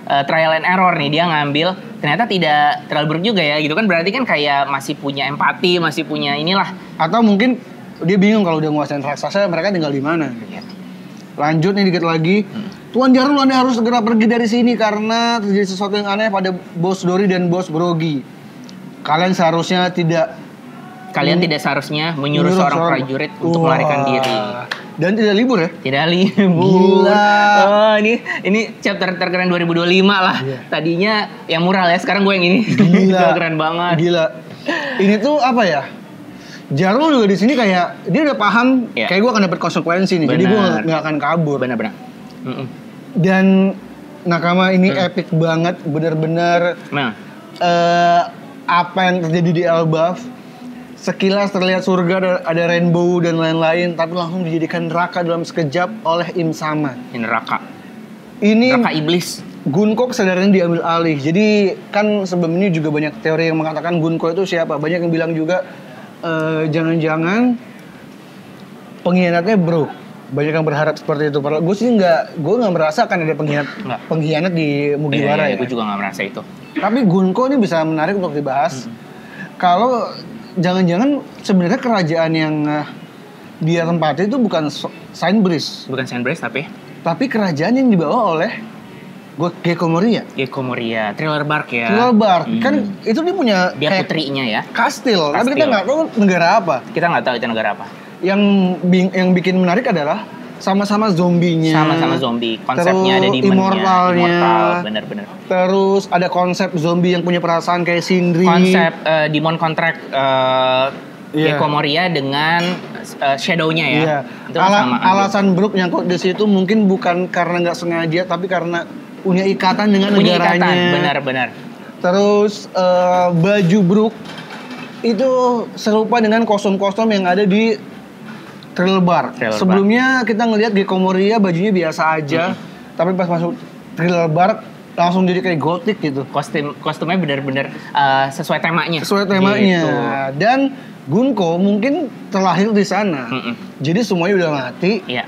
trial and error nih, dia ngambil ternyata tidak terlalu buruk juga ya gitu kan, berarti kan kayak masih punya empati, masih punya inilah. Atau mungkin dia bingung kalau udah nguasain raksasa mereka tinggal di mana. Yeah. Lanjut nih dikit lagi. Tuan Jarul, Anda harus segera pergi dari sini karena terjadi sesuatu yang aneh pada Bos Dori dan Bos Brogy. Kalian tidak seharusnya menyuruh seorang prajurit untuk melarikan diri. Dan tidak libur ya? Tidak libur. Gila. Oh, ini chapter terkeren 2025 lah. Yeah. Tadinya yang mural ya, sekarang gue yang ini. Gila. Keren banget. Gila. Ini tuh apa ya? Jarul juga di sini kayak dia udah paham, kayak gue akan dapat konsekuensi nih. Jadi gue nggak akan kabur. Benar-benar. Dan nakama ini epic banget, benar-benar. Apa yang terjadi di Elbaf? Sekilas terlihat surga, ada rainbow dan lain-lain, tapi langsung dijadikan neraka dalam sekejap oleh Im sama. Neraka iblis. Gunko kesadarannya diambil alih. Jadi kan sebelum ini juga banyak teori yang mengatakan Gunko itu siapa. Banyak yang bilang juga jangan-jangan pengkhianatnya Bro. Banyak yang berharap seperti itu. Padahal gue sih gue nggak merasa akan ada pengkhianat di Mugiwara. Gue juga nggak merasa itu. Tapi Gunko ini bisa menarik untuk dibahas. Kalau jangan-jangan sebenarnya kerajaan yang dia tempati itu bukan Sainbris. Bukan Sainbris tapi kerajaan yang dibawa oleh Gecko Moria. Thriller Bark ya. Thriller Bark. Kan itu dia punya dia putrinya ya. Kastil. Tapi kita nggak tahu negara apa. Kita nggak tahu itu negara apa. Yang bikin menarik adalah sama-sama zombinya. Sama-sama zombie. Konsepnya ada di immortal, benar-benar. Terus ada konsep zombie yang punya perasaan kayak Sindri. Konsep demon contract Gecko Moria dengan shadow-nya ya. Yeah. Itu sama. Alasan Brook nyangkut di situ mungkin bukan karena nggak sengaja, tapi karena punya ikatan dengan negaranya. Benar-benar. Terus baju Brook itu serupa dengan kostum-kostum yang ada di Thriller Bark. Sebelumnya kita ngelihat Gecko Moria bajunya biasa aja, tapi pas masuk Thriller Bark langsung jadi kayak gotik gitu. Kostumnya benar-benar sesuai temanya. Gitu. Dan Gunko mungkin terlahir di sana. Jadi semuanya udah mati. Iya.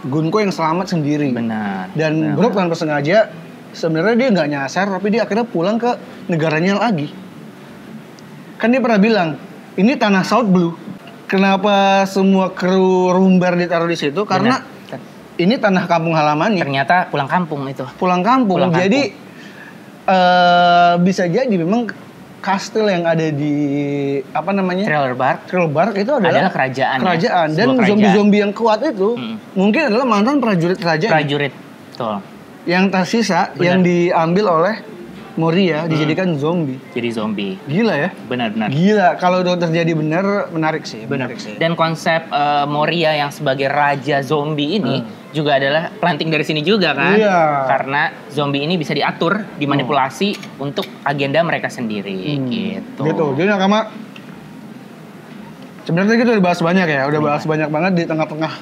Gunko yang selamat sendiri. Benar. Dan Brook tanpa sengaja sebenarnya dia nggak nyasar, tapi dia akhirnya pulang ke negaranya lagi. Kan dia pernah bilang, ini tanah South Blue. Kenapa semua kru rumbar ditaruh di situ? Karena ini tanah kampung halamannya. Ternyata pulang kampung itu. Pulang kampung. Jadi bisa jadi memang kastil yang ada di Thriller Bark itu adalah kerajaan. Dan zombie-zombie yang kuat itu mungkin adalah mantan prajurit kerajaan. Betul. Yang tersisa yang diambil oleh Moria dijadikan zombie. Jadi zombie. Gila ya? Benar-benar. Gila, kalau itu terjadi benar, menarik sih. Dan konsep Moria yang sebagai raja zombie ini juga adalah planting dari sini juga kan. Iya. Karena zombie ini bisa diatur, dimanipulasi untuk agenda mereka sendiri gitu. Gitu. Jadi Nakama sebenarnya kita udah bahas banyak ya, udah bahas banyak banget di tengah-tengah.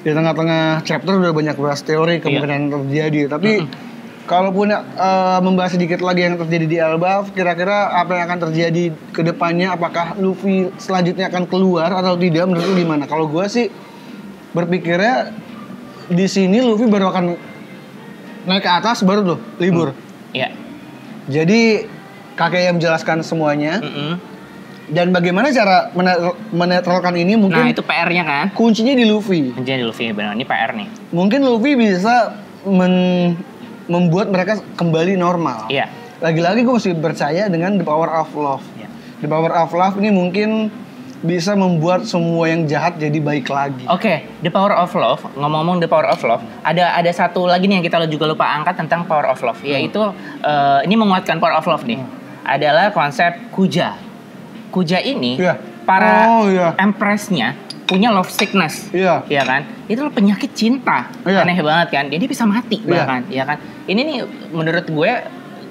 Di tengah-tengah chapter udah banyak bahas teori kemungkinan terjadi. Tapi kalaupun membahas sedikit lagi yang terjadi di Elbaf, kira-kira apa yang akan terjadi ke depannya? Apakah Luffy selanjutnya akan keluar atau tidak? Menurut lu gimana? Kalau gue sih berpikirnya di sini Luffy baru akan naik ke atas baru tuh libur. Iya. Jadi kakek yang menjelaskan semuanya. Dan bagaimana cara menetralkan ini mungkin. Nah itu PR-nya kan. Kuncinya di Luffy. Kuncinya di Luffy, benar. Ini PR nih. Mungkin Luffy bisa membuat mereka kembali normal. Iya. Lagi-lagi gue masih percaya dengan the power of love. Iya. The power of love ini mungkin bisa membuat semua yang jahat jadi baik lagi. Oke, the power of love. Ngomong-ngomong the power of love, ada satu lagi nih yang kita juga lupa angkat tentang power of love, yaitu ini menguatkan power of love nih. Adalah konsep Kuja. Kuja ini para empress-nya punya love sickness, ya kan? Itu penyakit cinta, aneh banget kan? Jadi bisa mati bahkan, ya kan? Ini nih menurut gue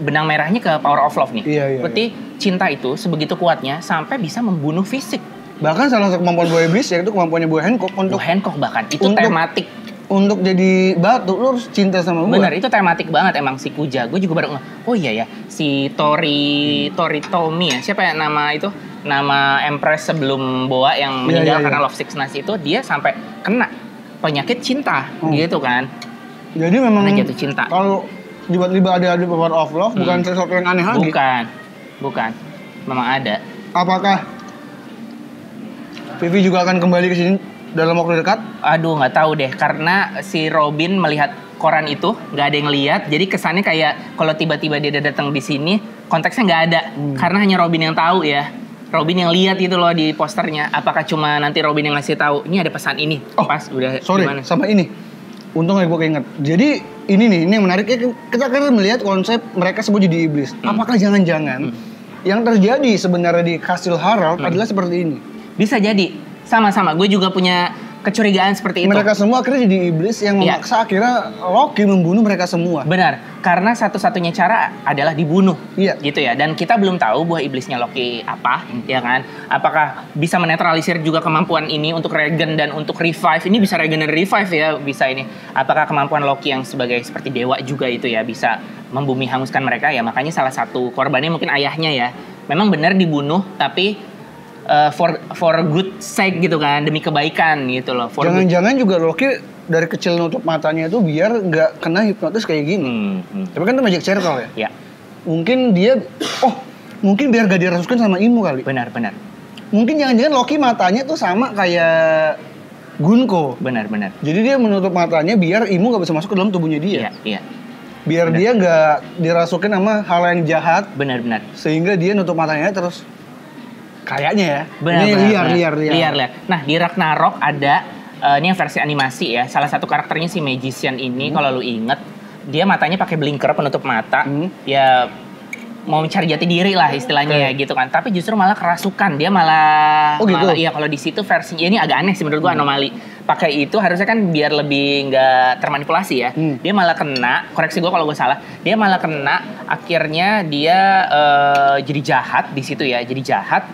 benang merahnya ke power of love nih. Berarti cinta itu sebegitu kuatnya sampai bisa membunuh fisik. Bahkan salah satu kemampuan Boy Beast yaitu kemampuannya Boy Hancock untuk Hancock bahkan itu tematik. Untuk jadi batu lu harus cinta sama gue. Bener, itu tematik banget emang si Kuja. Gue juga baru oh iya ya, si Toritomi ya. Siapa ya nama itu? Nama Empress sebelum Boa yang meninggal karena love sickness itu, dia sampai kena penyakit cinta gitu kan. Jadi memang jatuh cinta. Kalau tiba-tiba ada power of love bukan sesuatu yang aneh lagi. Bukan. Memang ada. Apakah Vivi juga akan kembali ke sini dalam waktu dekat? Aduh, nggak tahu deh, karena si Robin melihat koran itu nggak ada yang lihat, jadi kesannya kayak kalau tiba-tiba dia datang di sini konteksnya nggak ada, karena hanya Robin yang tahu ya. Robin yang lihat itu loh di posternya. Apakah cuma nanti Robin yang ngasih tahu ini ada pesan ini? Pas udah. Gimana? Sama ini. Untung gue keinget. Jadi ini yang menarik ya, kita akan melihat konsep mereka sebut jadi iblis. Apakah jangan-jangan yang terjadi sebenarnya di Kastil Harald adalah seperti ini? Bisa jadi. Sama-sama. Gue juga punya kecurigaan seperti itu. Mereka semua akhirnya jadi iblis yang memaksa akhirnya Loki membunuh mereka semua. Benar. Karena satu-satunya cara adalah dibunuh. Gitu ya. Dan kita belum tahu buah iblisnya Loki apa, ya kan? Apakah bisa menetralisir juga kemampuan ini untuk regen dan untuk revive. Ini bisa regen dan revive ya, bisa ini. Apakah kemampuan Loki yang sebagai seperti dewa juga itu ya bisa membumi hanguskan mereka ya. Makanya salah satu korbannya mungkin ayahnya ya. Memang benar dibunuh, tapi for good sake gitu kan, demi kebaikan gitu loh. Jangan-jangan juga Loki dari kecil nutup matanya itu biar nggak kena hipnotis kayak gini. Tapi kan itu magic circle ya. Ya. Mungkin dia, mungkin biar gak dirasukin sama Imu kali. Benar. Mungkin jangan-jangan Loki matanya tuh sama kayak Gunko. Benar. Jadi dia menutup matanya biar Imu gak bisa masuk ke dalam tubuhnya dia. Iya. Biar dia gak dirasukin sama hal yang jahat. Benar. Sehingga dia nutup matanya terus. Kayaknya ya. Benar. Liar. Nah, di Ragnarok ada ini yang versi animasi ya. Salah satu karakternya si Magician ini kalau lu inget, dia matanya pakai blinker penutup mata. Ya mau mencari jati diri lah istilahnya ya gitu kan. Tapi justru malah kerasukan. Dia malah iya kalau di situ versinya ini agak aneh sih menurut gua, anomali. Pakai itu harusnya kan biar lebih nggak termanipulasi ya. Dia malah kena, koreksi gua kalau gua salah. Dia malah kena, akhirnya dia jadi jahat di situ ya, jadi jahat.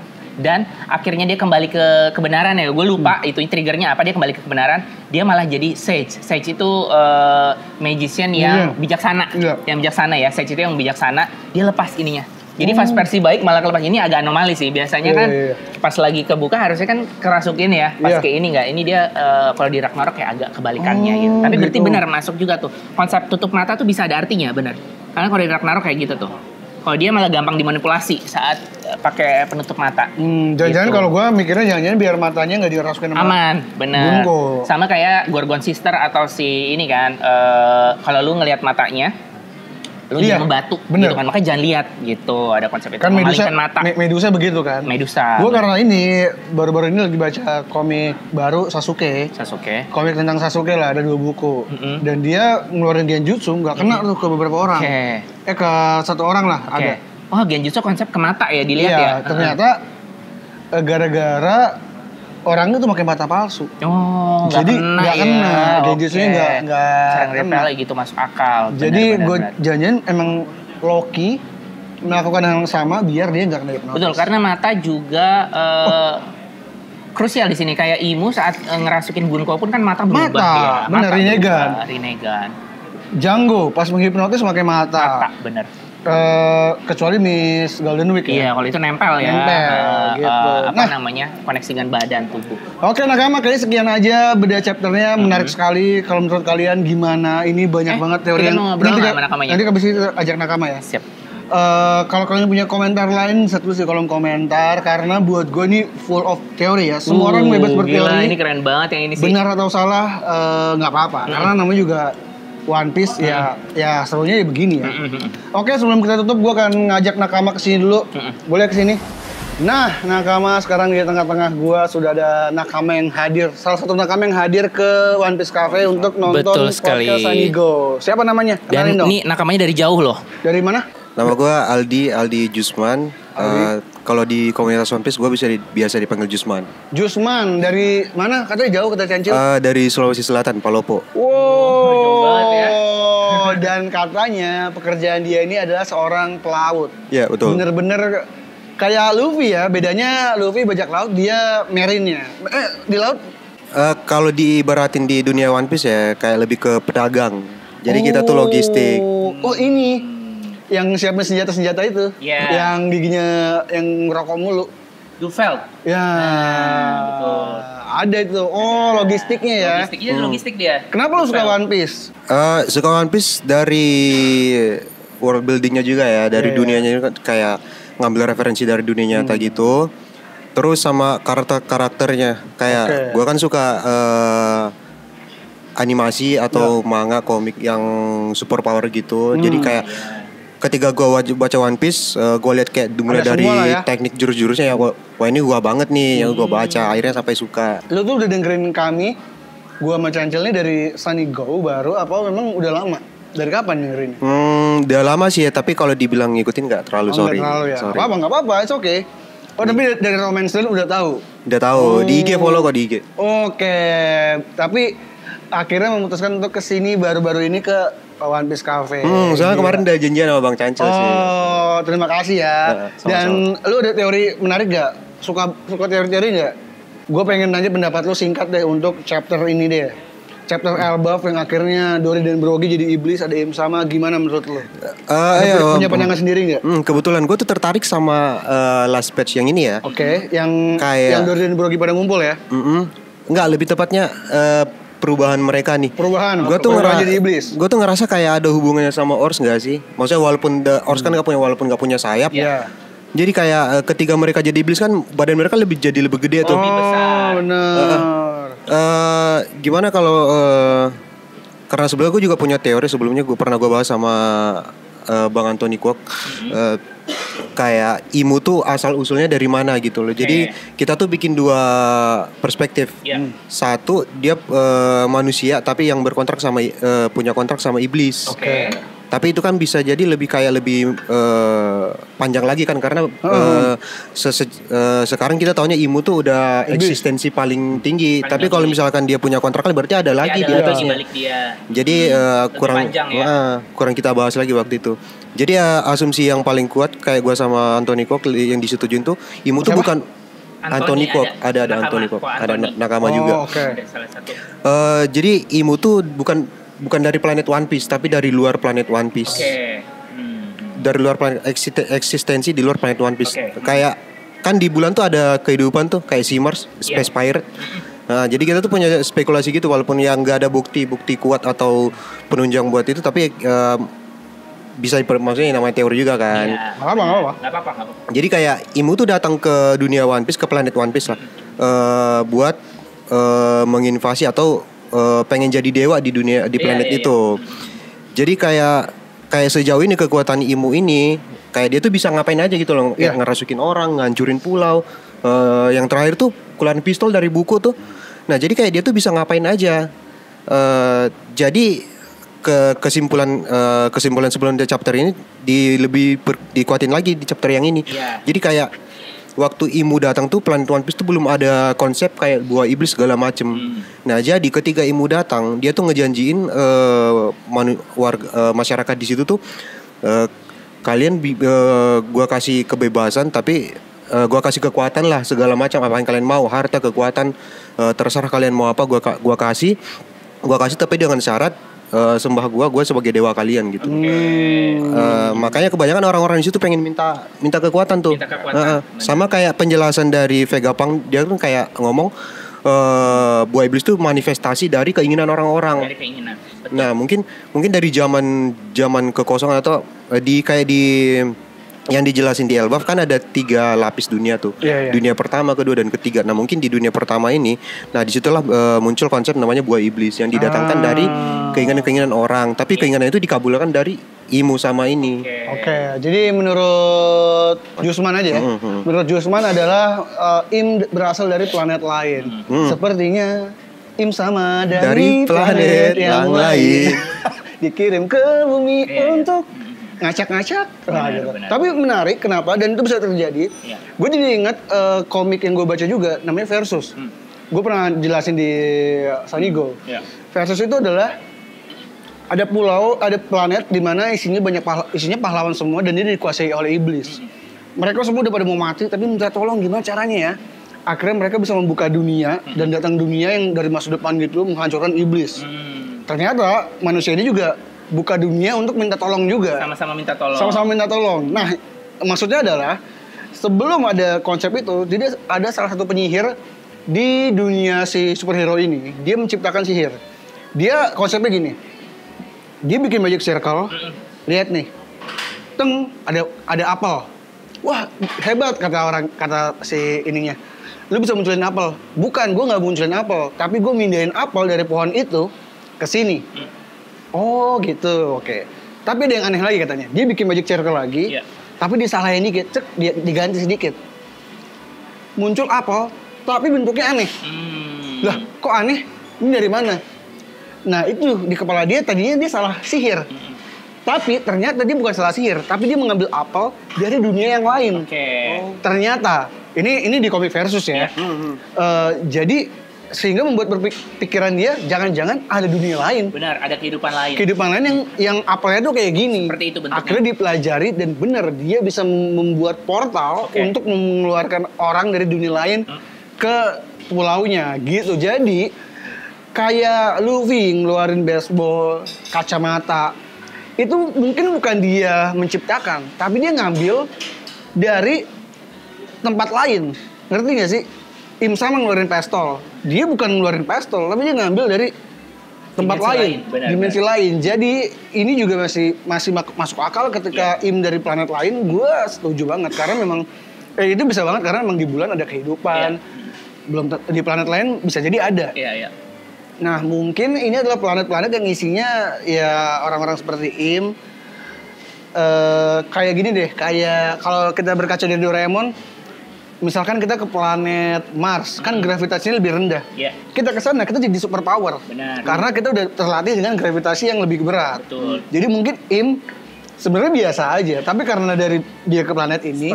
Dan akhirnya dia kembali ke kebenaran ya. Gue lupa itu triggernya apa, dia kembali ke kebenaran. Dia malah jadi Sage. Sage itu magician yang bijaksana. Yang bijaksana ya. Sage itu yang bijaksana. Dia lepas ininya. Jadi pas versi baik malah kelepas. Ini agak anomali sih. Biasanya kan pas lagi kebuka harusnya kan kerasukin ya. Pas kayak ini enggak. Ini dia kalau di Ragnarok kayak agak kebalikannya gitu. Tapi berarti benar masuk juga tuh. Konsep tutup mata tuh bisa ada artinya, benar. Karena kalau di Ragnarok kayak gitu tuh. Kalau dia malah gampang dimanipulasi saat pakai penutup mata. Jangan-jangan gitu. Kalau gue mikirnya jangan-jangan biar matanya nggak dirasukin sama aman, bener. Gunko. Sama kayak Gorgon Sister atau si ini kan, kalau lu ngelihat matanya, lu jadi membatu, gitu kan. Makanya jangan lihat gitu. Ada konsep itu. Kan mata. Medusa begitu kan. Medusa. Gue karena ini baru-baru ini lagi baca komik baru Sasuke. Komik tentang Sasuke lah, ada 2 buku. Dan dia ngeluarin genjutsu nggak kena tuh ke beberapa orang. Ke satu orang lah ada. Oh, genjutsu konsep ke mata ya, dilihat ya. Ternyata gara-gara orangnya tuh pakai mata palsu. Oh, jadi nggak kena. Genjutsunya nggak kena gitu masuk akal. Jadi gue janjian emang Loki melakukan hal yang sama biar dia nggak kena hipnotis. Betul, karena mata juga krusial di sini. Kayak Imu saat ngerasukin Bunko pun kan mata berubah ya. Bener, Rinnegan. Django pas menghipnotis pakai mata. Bener. Kecuali Miss Golden Week ya. Iya, kalau itu nempel ya. Gitu. Namanya koneksi dengan badan tubuh. Oke, nakama, kayaknya sekian aja beda chapternya. Menarik sekali. Kalau menurut kalian gimana? Ini banyak banget teori yang nanti habis itu ajak nakama ya. Siap. Kalau kalian punya komentar lain, tulis di kolom komentar. Karena buat gue ini full of teori ya. Semua orang bebas berteori. Ini keren banget yang ini sih. Benar atau salah nggak apa-apa. Karena namanya juga One Piece ya serunya ya begini ya. Oke, sebelum kita tutup gue akan ngajak nakama kesini dulu. Boleh kesini? Nah, nakama sekarang di tengah-tengah gue sudah ada nakama yang hadir. Salah satu nakama yang hadir ke One Piece Cafe untuk nonton podcast Sanigo. Siapa namanya? Dan ini nakamanya dari jauh loh. Dari mana? Nama gue Aldi Jusman. Kalau di komunitas One Piece gue biasa dipanggil Jusman. Jusman dari mana? Katanya jauh, kata Cancil. Dari Sulawesi Selatan, Palopo. Wow. Ya. Dan katanya pekerjaan dia ini adalah seorang pelaut. Iya, betul. Bener-bener kayak Luffy ya. Bedanya Luffy bajak laut, dia marine-nya. Di laut? Kalau diibaratin di dunia One Piece ya kayak lebih ke pedagang. Jadi kita tuh logistik. Oh, ini yang siapin senjata-senjata itu, yang giginya yang ngerokok mulu. Dufeld. Ya, betul. Ada itu. Oh, logistiknya ya. Logistik dia. Kenapa lu suka One Piece? Suka One Piece dari world buildingnya juga ya, dari dunianya juga kayak ngambil referensi dari dunia nyata gitu. Terus sama karakternya, kayak gue kan suka animasi atau manga komik yang super power gitu. Jadi kayak ketika gue baca One Piece, gue lihat kayak mulai dari teknik jurus-jurusnya ya, wah ini gue banget nih yang gue baca, akhirnya sampai suka. Lu tuh udah dengerin kami, gue sama Cancel nih dari Sunny Go baru apa memang udah lama? Dari kapan dengerin? Udah lama sih ya, tapi kalau dibilang ngikutin nggak terlalu, sorry. Nggak terlalu ya? Sorry. Nggak apa-apa, it's okay. Oh tapi dari Romance Land udah tahu? Udah tahu, di IG follow kok di IG. Oke, tapi akhirnya memutuskan untuk kesini baru-baru ini ke One Piece Cafe. Soalnya kemarin udah janjian sama Bang Cancel sih. Oh, terima kasih ya. Dan lu ada teori menarik gak? Suka teori-teori gak? Gue pengen nanya pendapat lu singkat deh untuk chapter ini deh. Chapter Elbaf yang akhirnya Dory dan Brogy jadi iblis, ada Im sama, gimana menurut lu? Punya pandangan sendiri gak? Kebetulan gue tuh tertarik sama last patch yang ini ya. Oke, yang Dory dan Brogy pada ngumpul ya? Enggak, lebih tepatnya perubahan mereka nih. Perubahan. Gue tuh ngerasa kayak ada hubungannya sama Ors nggak sih? Maksudnya walaupun Ors kan walaupun nggak punya sayap. Iya. Jadi kayak ketika mereka jadi iblis kan badan mereka lebih gede tuh. Lebih besar. Benar. Gimana kalau karena sebelumnya gue juga punya teori, sebelumnya pernah gue bahas sama Bang Anthony Kwok. Kayak Imu tuh asal usulnya dari mana gitu loh. Jadi kita tuh bikin dua perspektif. Satu dia manusia tapi yang berkontrak sama punya kontrak sama iblis. Tapi itu kan bisa jadi lebih panjang lagi kan karena sekarang kita taunya Imu tuh udah eksistensi paling tinggi. Tapi kalau misalkan dia punya kontrak kan berarti ada lagi di atasnya. Jadi kurang kita bahas lagi waktu itu. Jadi asumsi yang paling kuat kayak gue sama Anthony Kwok yang disetujuin tuh Imu tuh bukan Anthony Kwok, ada Anthony Kwok, ada nakama juga. Jadi Imu tuh bukan dari planet One Piece tapi dari luar planet One Piece. Dari luar planet eksistensi di luar planet One Piece. Kayak kan di bulan tuh ada kehidupan tuh kayak Sea-Mars, Space Pirate. Nah, jadi kita tuh punya spekulasi gitu walaupun yang nggak ada bukti kuat atau penunjang buat itu tapi bisa maksudnya namanya teori juga kan. Nggak apa-apa. Jadi kayak Imu tuh datang ke dunia One Piece, ke planet One Piece lah, buat menginvasi atau pengen jadi dewa di planet itu. Jadi kayak sejauh ini kekuatan Imu ini kayak dia tuh bisa ngapain aja gitu loh, kayak ngerasukin orang, ngancurin pulau. Yang terakhir tuh keluarin pistol dari buku tuh. Nah jadi kayak dia tuh bisa ngapain aja. Jadi kesimpulan sebelum chapter ini dikuatin lagi di chapter yang ini. Jadi kayak waktu Imu datang tuh planet One Piece tuh belum ada konsep kayak buah iblis segala macem. Nah jadi ketika Imu datang, dia tuh ngejanjiin masyarakat di situ tuh kalian gua kasih kebebasan tapi gua kasih kekuatan lah segala macam apa yang kalian mau, harta, kekuatan, terserah kalian mau apa gua kasih tapi dengan syarat sembah gue sebagai dewa kalian gitu. Makanya kebanyakan orang-orang di situ pengen minta kekuatan tuh. Sama kayak penjelasan dari Vegapunk, dia kan kayak ngomong buah iblis tuh manifestasi dari keinginan orang-orang. Dari keinginan. Betul. Nah mungkin dari zaman kekosongan atau di yang dijelasin di Elbaf kan ada 3 lapis dunia tuh. Dunia pertama, kedua, dan ketiga. Nah mungkin di dunia pertama ini, nah disitulah muncul konsep namanya buah iblis yang didatangkan dari keinginan-keinginan orang. Tapi keinginan itu dikabulkan dari Imu sama ini. Oke, jadi menurut Jusman aja ya. Menurut Jusman adalah Im berasal dari planet lain. Sepertinya Im sama dari planet yang lain. Dikirim ke bumi untuk ngacak-ngacak. Gitu. Tapi menarik kenapa dan itu bisa terjadi. Gue jadi ingat komik yang gue baca juga namanya Versus. Gue pernah jelasin di Sunny Go. Versus itu adalah ada pulau, ada planet di mana isinya pahlawan semua dan dia dikuasai oleh iblis. Mereka semua udah pada mau mati tapi minta tolong gimana caranya ya. Akhirnya mereka bisa membuka dunia dan datang dunia yang dari masa depan gitu menghancurkan iblis. Ternyata manusia ini juga buka dunia untuk minta tolong juga. Sama-sama minta tolong. Sama-sama minta tolong. Nah, maksudnya adalah sebelum ada konsep itu, jadi ada salah satu penyihir di dunia si superhero ini. Dia menciptakan sihir. Dia konsepnya gini. Dia bikin magic circle. Lihat nih. Teng, ada apel. Wah, hebat kata si ininya. Lu bisa munculin apel. Bukan, gue nggak munculin apel, tapi gue mindahin apel dari pohon itu ke sini. Oh gitu, oke. Tapi ada yang aneh lagi katanya. Dia bikin magic circle lagi, tapi disalahin dikit, diganti sedikit. Muncul apel, tapi bentuknya aneh. Lah, kok aneh? Ini dari mana? Nah itu di kepala dia tadinya dia salah sihir. Tapi ternyata dia bukan salah sihir, tapi dia mengambil apel dari dunia yang lain. Ternyata ini di komik Versus ya. Jadi sehingga membuat berpikiran dia jangan-jangan ada dunia lain. Benar, ada kehidupan lain. Kehidupan lain yang apelnya tuh kayak gini. Seperti itu bentuknya. Akhirnya dipelajari dan benar dia bisa membuat portal untuk mengeluarkan orang dari dunia lain ke pulaunya gitu. Jadi kayak Luffy ngeluarin baseball, kacamata. Itu mungkin bukan dia menciptakan, tapi dia ngambil dari tempat lain. Ngerti gak sih? Im sama ngeluarin pistol. Dia bukan ngeluarin pistol, tapi dia ngambil dari tempat lain. Dimensi lain. Jadi ini juga masih masuk akal ketika Im dari planet lain. Gue setuju banget karena memang itu bisa banget karena memang di bulan ada kehidupan. Belum di planet lain bisa jadi ada. Nah mungkin ini adalah planet-planet yang isinya ya orang-orang seperti Im. Kayak gini deh, kayak kalau kita berkaca dari Doraemon. Misalkan kita ke planet Mars, kan gravitasinya lebih rendah. Kita ke sana, kita jadi super power. Karena kita udah terlatih dengan gravitasi yang lebih berat. Jadi mungkin Im sebenarnya biasa aja, tapi karena dari dia ke planet ini,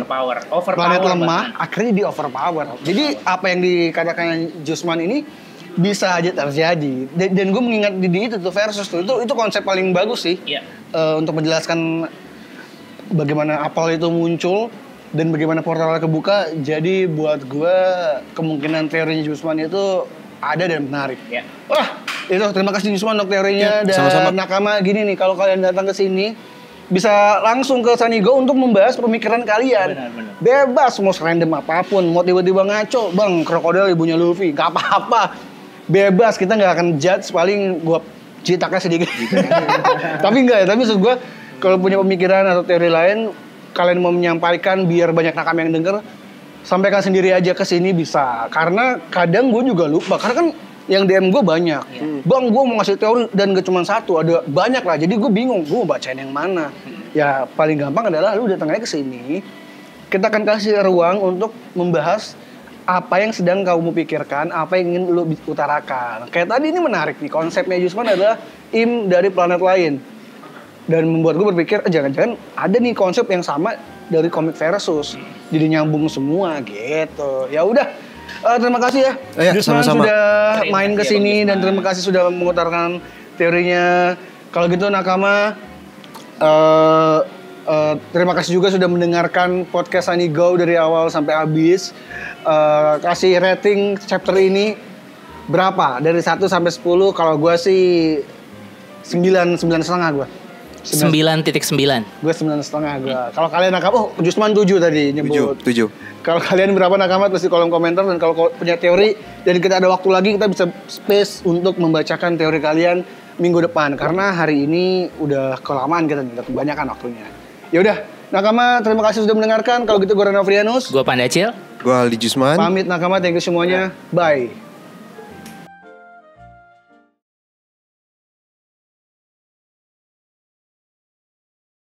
planet lemah, akhirnya dia overpower. Jadi apa yang dikatakan Jusman ini bisa aja terjadi. Dan gue mengingat di itu tuh Versus tuh, itu konsep paling bagus sih untuk menjelaskan bagaimana apel itu muncul. Dan bagaimana portalnya kebuka, jadi buat gue kemungkinan teorinya Jusman itu ada dan menarik. Wah, itu terima kasih Jusman untuk teorinya dan sama-sama. Nakama gini nih, kalau kalian datang ke sini bisa langsung ke Sunny Go untuk membahas pemikiran kalian. Bebas mau serandom apapun, mau tiba-tiba ngaco, bang krokodil ibunya Luffy, nggak apa-apa. Bebas, kita nggak akan judge, paling gue citaknya sedikit. Tapi enggak ya, tapi maksud gue kalau punya pemikiran atau teori lain, kalian mau menyampaikan biar banyak nakam yang denger, sampaikan sendiri aja ke sini bisa. Karena kadang gue juga lupa, karena kan yang DM gue banyak. Bang, gue mau ngasih teori dan gak cuma satu, ada banyak lah. Jadi gue bingung, gue mau bacain yang mana. Ya paling gampang adalah lu datang aja ke sini, kita akan kasih ruang untuk membahas apa yang sedang kamu pikirkan, apa yang ingin lu utarakan. Kayak tadi ini menarik nih, konsepnya Jusman adalah Im dari planet lain. Dan membuat gue berpikir, jangan-jangan ada nih konsep yang sama dari komik versus. Jadi nyambung semua gitu. Ya udah, terima kasih ya. Jusman sudah main ke sini dan terima kasih sudah mengutarakan teorinya. Kalau gitu Nakama, terima kasih juga sudah mendengarkan podcast Sunny Go dari awal sampai habis. Kasih rating chapter ini berapa? Dari 1 sampai 10. Kalau gue sih 9,5 gue. 9.9. Gue 9,5 gue. Kalau kalian Nakama, Jusman 7 tadi nyebut. 7. Kalau kalian berapa Nakama tulis di kolom komentar, dan kalau punya teori dan kita ada waktu lagi kita bisa space untuk membacakan teori kalian minggu depan karena hari ini udah kelamaan kita nih, udah kebanyakan waktunya. Ya udah, Nakama terima kasih sudah mendengarkan. Kalau gitu gue Rano Frianus, gue Pandacil, gue Aldi Jusman. Pamit Nakama, thank you semuanya. Bye.